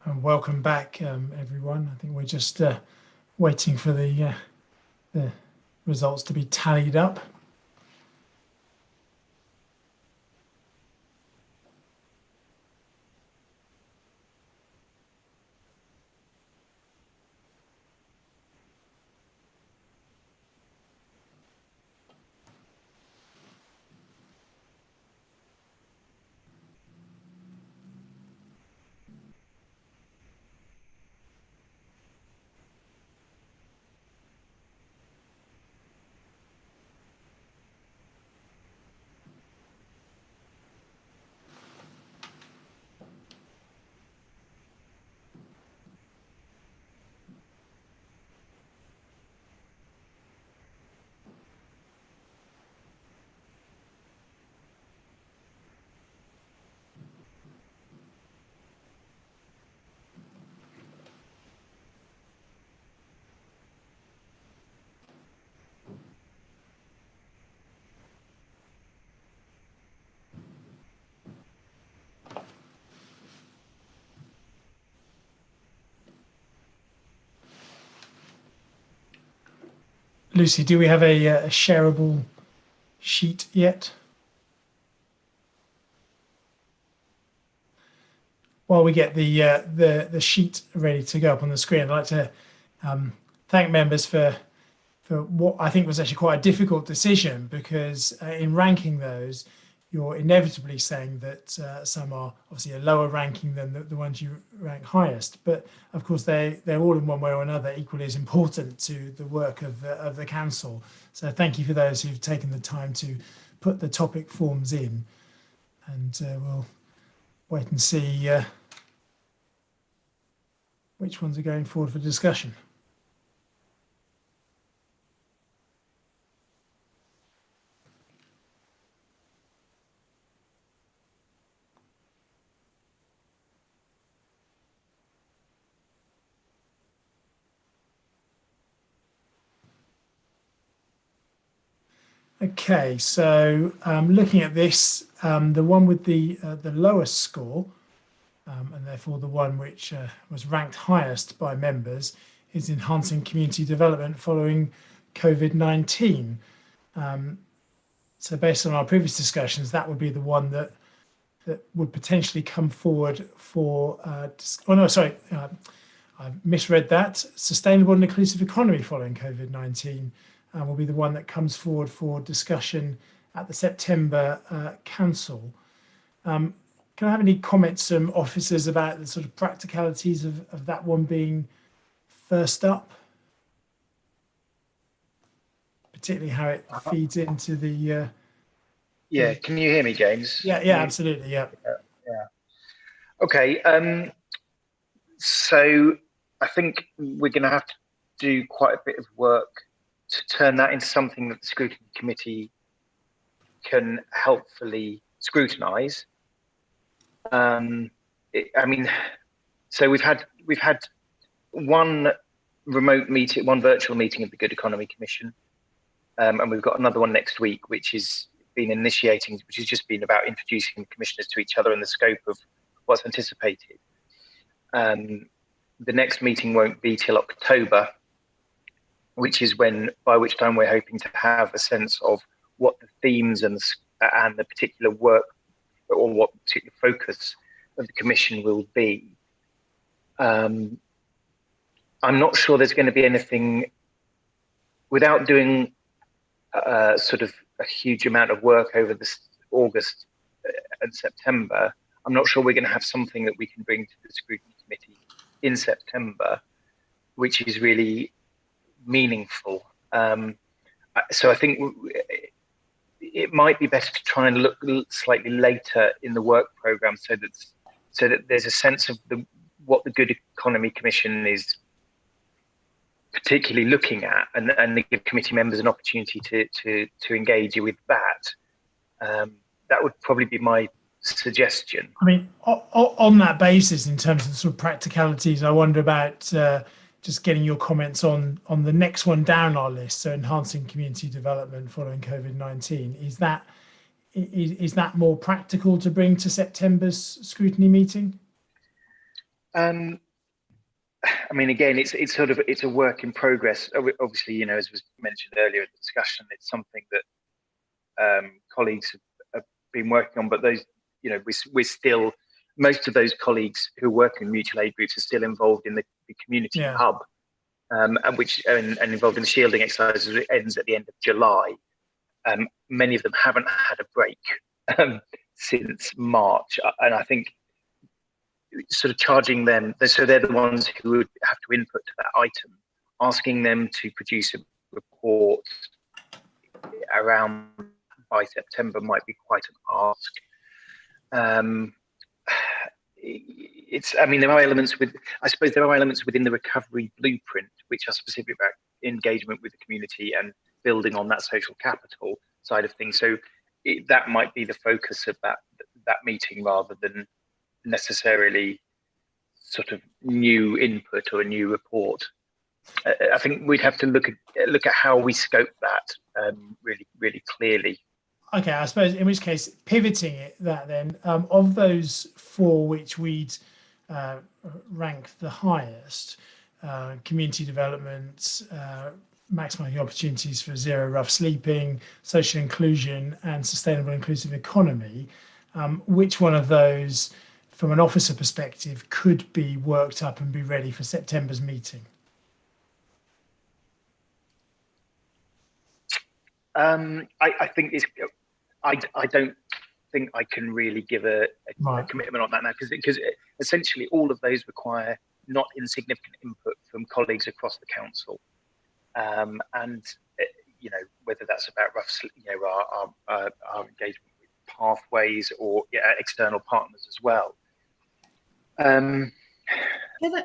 S2: and welcome back, everyone. I think we're just waiting for the results to be tallied up. Lucy, do we have a shareable sheet yet? While we get the sheet ready to go up on the screen, I'd like to thank members for what I think was actually quite a difficult decision, because in ranking those, you're inevitably saying that some are obviously a lower ranking than the ones you rank highest. But of course, they're all in one way or another equally as important to the work of the council. So thank you for those who've taken the time to put the topic forms in, and we'll wait and see which ones are going forward for discussion. Okay, so looking at this, the one with the lowest score, and therefore the one which was ranked highest by members, is enhancing community development following COVID-19. So based on our previous discussions, that would be the one that would potentially come forward for, I misread that. Sustainable and inclusive economy following COVID-19 will be the one that comes forward for discussion at the September council. Can I have any comments from officers about the sort of practicalities of that one being first up? Particularly how it feeds into the...
S10: Yeah, can you hear me, James?
S2: Yeah, absolutely, yeah.
S10: Okay, so I think we're going to have to do quite a bit of work to turn that into something that the Scrutiny Committee can helpfully scrutinise. I mean, so we've had one remote meeting, one virtual meeting of the Good Economy Commission, and we've got another one next week, which has just been about introducing the commissioners to each other and the scope of what's anticipated. The next meeting won't be till October, which is by which time we're hoping to have a sense of what the themes and the particular work, or what particular focus of the commission will be. I'm not sure there's going to be anything, without doing sort of a huge amount of work over this August and September. I'm not sure we're going to have something that we can bring to the Scrutiny Committee in September, which is really meaningful. So I think it might be better to try and look slightly later in the work programme, so that there's a sense of what the Good Economy Commission is particularly looking at, and give committee members an opportunity to engage with that. That would probably be my suggestion.
S2: I mean, on that basis, in terms of the sort of practicalities, I wonder about just getting your comments on the next one down our list. So enhancing community development following COVID-19. Is that more practical to bring to September's scrutiny meeting?
S10: I mean, again, it's a work in progress. Obviously, you know, as was mentioned earlier in the discussion, it's something that colleagues have been working on. But those, you know, we're still, most of those colleagues who work in mutual aid groups are still involved in the community hub, and involved in the shielding exercise as it ends at the end of July. Many of them haven't had a break since March, and I think sort of charging them, so they're the ones who would have to input to that item, asking them to produce a report around by September might be quite an ask. I mean, there are elements I suppose there are elements within the recovery blueprint which are specific about engagement with the community and building on that social capital side of things. So that might be the focus of that meeting rather than necessarily sort of new input or a new report. I think we'd have to look at how we scope that really clearly.
S2: Okay, I suppose in which case pivoting it that then of those four which we'd rank the highest, community development, maximising opportunities for zero rough sleeping, social inclusion and sustainable inclusive economy, which one of those from an officer perspective could be worked up and be ready for September's meeting?
S10: I think I don't think I can really give a commitment on that now, because essentially all of those require not insignificant input from colleagues across the council, and you know, whether that's about our engagement with pathways or external partners as well.
S12: Can I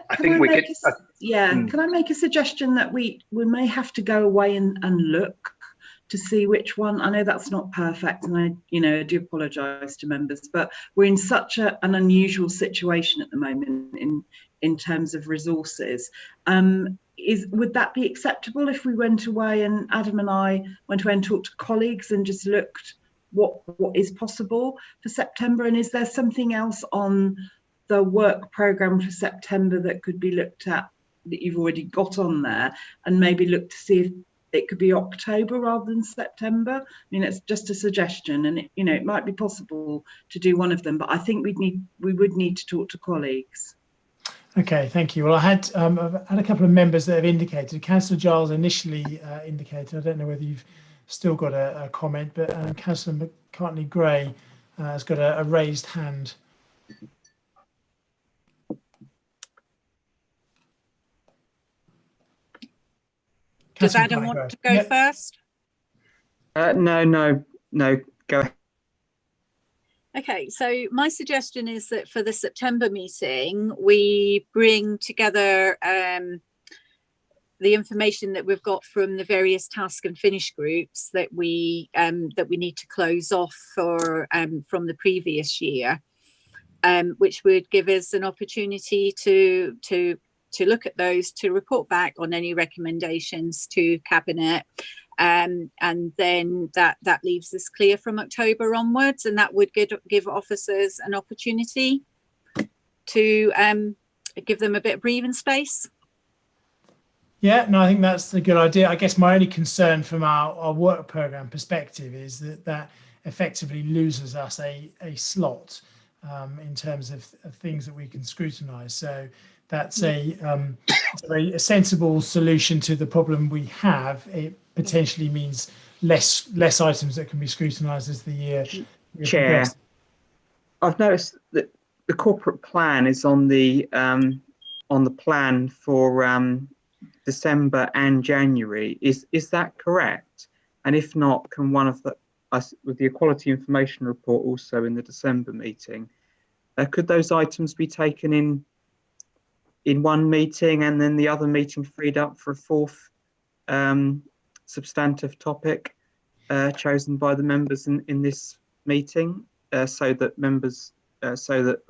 S12: make a suggestion that we may have to go away and look to see which one? I know that's not perfect, and I do apologise to members, but we're in such an unusual situation at the moment in terms of resources. Would that be acceptable if we went away and Adam and I went away and talked to colleagues and just looked what is possible for September? And is there something else on the work programme for September that could be looked at that you've already got on there, and maybe look to see if it could be October rather than September? I mean, it's just a suggestion, and it might be possible to do one of them, but I think we would need to talk to colleagues.
S2: Okay, thank you. Well, I've had a couple of members that have indicated. Councillor Giles initially indicated. I don't know whether you've still got a comment, but Councillor McCartney-Gray has got a raised hand.
S14: Does Adam want to go first?
S7: No, go ahead.
S14: Okay, so my suggestion is that for the September meeting, we bring together the information that we've got from the various task and finish groups that we need to close off from the previous year, which would give us an opportunity to look at those, to report back on any recommendations to Cabinet, and then that leaves us clear from October onwards, and that would give officers an opportunity to give them a bit of breathing space.
S2: Yeah, no, I think that's a good idea. I guess my only concern from our work programme perspective is that effectively loses us a slot in terms of things that we can scrutinise. So that's a very sensible solution to the problem we have. It potentially means less items that can be scrutinised as the year progresses.
S7: I've noticed that the corporate plan is on the plan for December and January. Is that correct? And if not, can one of with the equality information report also in the December meeting, could those items be taken in one meeting and then the other meeting freed up for a fourth substantive topic chosen by the members in this meeting, so that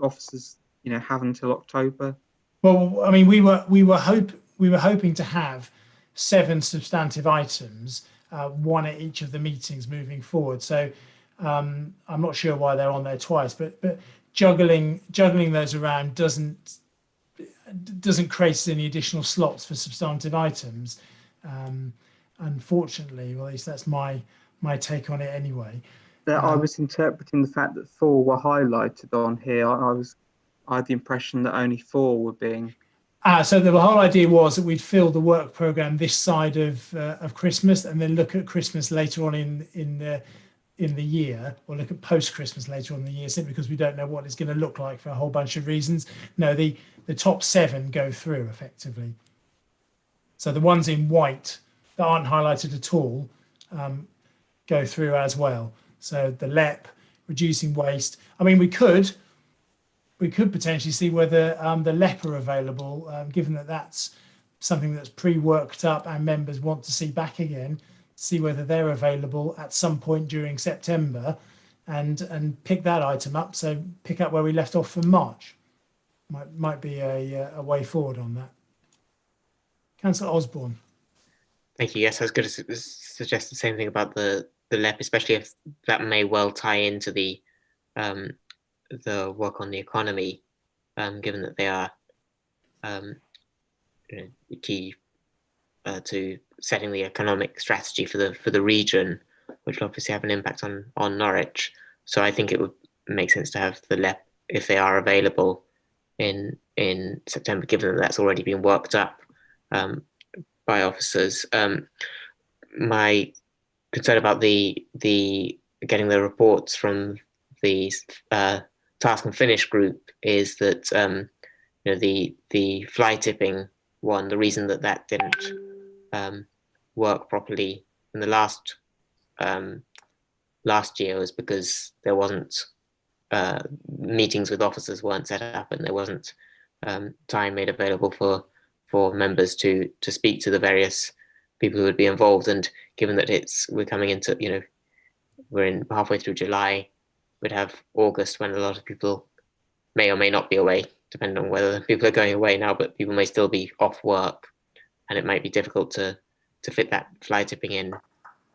S7: officers have until October?
S2: Well, I mean, we were hoping to have 7 substantive items, one at each of the meetings moving forward. So I'm not sure why they're on there twice, but juggling those around doesn't create any additional slots for substantive items. Unfortunately, well, at least that's my take on it anyway.
S7: I was interpreting the fact that 4 were highlighted on here. I had the impression that only 4 were being.
S2: So the whole idea was that we'd fill the work programme this side of Christmas, and then look at Christmas later on in the year, or look at post-Christmas later on in the year, simply because we don't know what it's going to look like for a whole bunch of reasons. No, the top 7 go through effectively. So the ones in white that aren't highlighted at all go through as well. So the LEP, reducing waste. I mean, we could potentially see whether the LEP are available, given that that's something that's pre-worked up and members want to see back again, see whether they're available at some point during September, and pick that item up. So pick up where we left off from March. Might be a way forward on that. Councillor Osborne.
S6: Thank you. Yes, I was going to suggest the same thing about the LEP, especially if that may well tie into the work on the economy, given that they are key to setting the economic strategy for the region, which will obviously have an impact on Norwich. So I think it would make sense to have the LEP, if they are available in September, given that that's already been worked up by officers. My concern about the getting the reports from the task and finish group is that the fly tipping one, the reason that didn't work properly in the last year was because there wasn't meetings with officers weren't set up, and there wasn't time made available for members to speak to the various people who would be involved. And given that we're coming into, we're halfway through July, we'd have August, when a lot of people may or may not be away, depending on whether people are going away now, but people may still be off work, and it might be difficult to fit that fly tipping in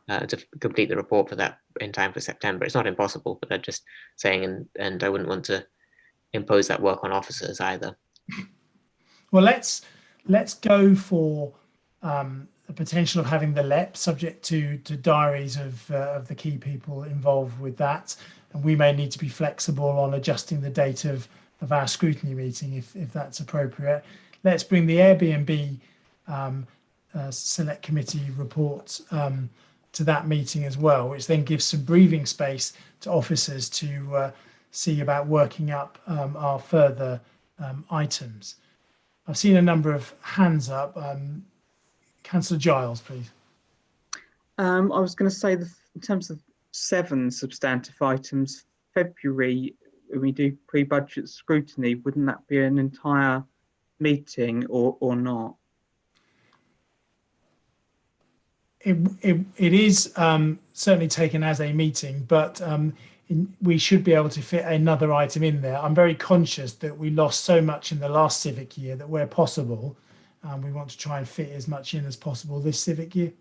S6: to complete the report for that in time for September. It's not impossible, but I'm just saying, and I wouldn't want to impose that work on officers either.
S2: Well, let's go for the potential of having the LEP, subject to diaries of the key people involved with that, and we may need to be flexible on adjusting the date of our scrutiny meeting if that's appropriate. Let's bring the Airbnb select committee report to that meeting as well, which then gives some breathing space to officers to see about working up our further items. I've seen a number of hands up. Councillor Giles, please.
S7: I was going to say, in terms of 7 substantive items, February, when we do pre-budget scrutiny, wouldn't that be an entire meeting or not?
S2: It is certainly taken as a meeting, but we should be able to fit another item in there. I'm very conscious that we lost so much in the last civic year that where possible, we want to try and fit as much in as possible this civic year.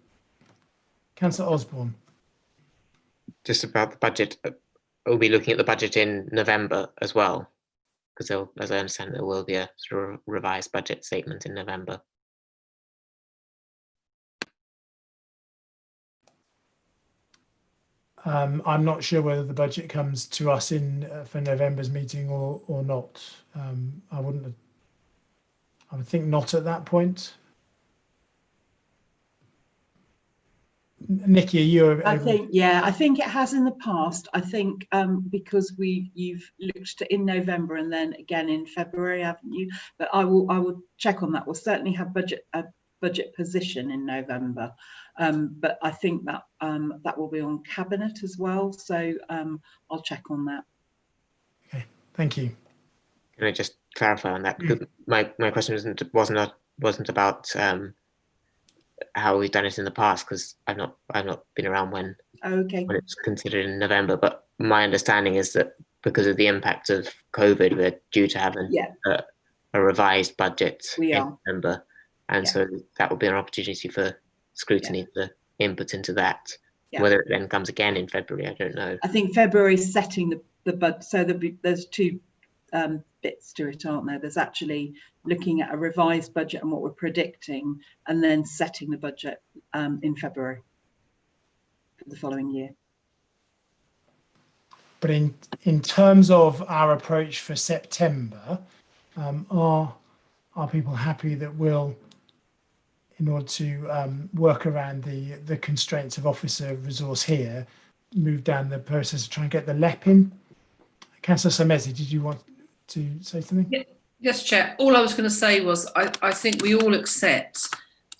S2: Councillor Osborne.
S6: Just about the budget, we'll be looking at the budget in November as well, because as I understand, there will be a sort of revised budget statement in November.
S2: I'm not sure whether the budget comes to us for November's meeting or not. I would think not at that point. Nikki,
S12: I think it has in the past. I think because you've looked at in November and then again in February, haven't you? But I will check on that. We'll certainly have a budget position in November, but I think that that will be on cabinet as well. So I'll check on that.
S2: Okay, thank you.
S6: Can I just clarify on that? Because my question wasn't about how we've done it in the past, because I've not been around when it's considered in November. But my understanding is that because of the impact of COVID, we're due to have a revised budget in November, and so that will be an opportunity for scrutiny to input into that. Whether it then comes again in February, I don't know.
S12: I think February is setting the budget, so there's 2 bits to it, aren't there? There's actually looking at a revised budget and what we're predicting, and then setting the budget in February for the following year.
S2: But in terms of our approach for September, are people happy that we'll, in order to work around the constraints of officer resource here, move down the process of trying to get the LEP in? Councillor Samesi, did you want to say something?
S5: Yeah. Yes, Chair. All I was going to say was I think we all accept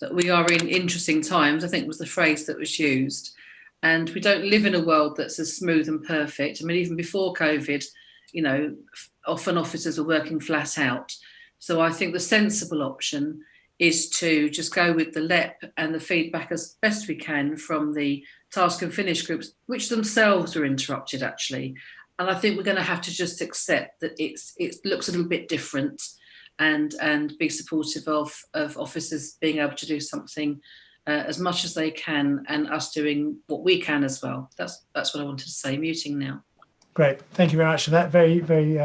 S5: that we are in interesting times, I think was the phrase that was used. And we don't live in a world that's as smooth and perfect. I mean, even before COVID, you know, often officers are working flat out. So I think the sensible option is to just go with the LEP and the feedback as best we can from the task and finish groups, which themselves are interrupted actually. And I think we're going to have to just accept that it looks a little bit different, and be supportive of officers being able to do something as much as they can, and us doing what we can as well. That's what I wanted to say. Muting now. Great,
S2: thank you very much for that. Very, very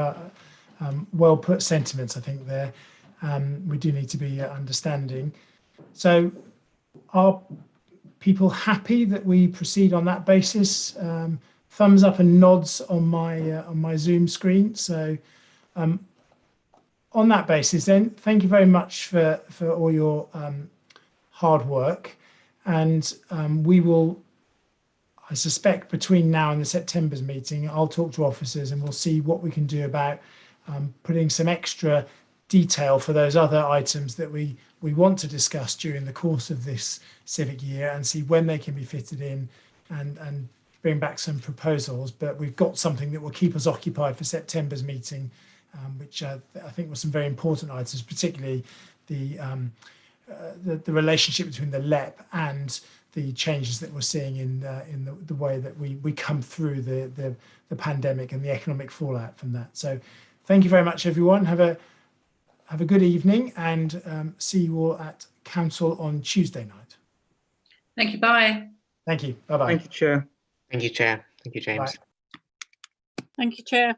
S2: well put sentiments, I think there. We do need to be understanding. So are people happy that we proceed on that basis? Thumbs up and nods on my Zoom screen. So on that basis then, thank you very much for all your hard work, and we will, I suspect between now and the September's meeting, I'll talk to officers and we'll see what we can do about putting some extra detail for those other items that we want to discuss during the course of this civic year, and see when they can be fitted in, and bring back some proposals. But we've got something that will keep us occupied for September's meeting, which I think were some very important items, particularly the relationship between the LEP and the changes that we're seeing in the way that we come through the pandemic and the economic fallout from that. So thank you very much, everyone. Have a good evening, and see you all at Council on Tuesday night.
S5: Thank you. Bye.
S2: Thank you. Bye-bye.
S7: Thank you, Chair.
S6: Thank you, Chair. Thank you, James.
S2: Bye.
S14: Thank you, Chair.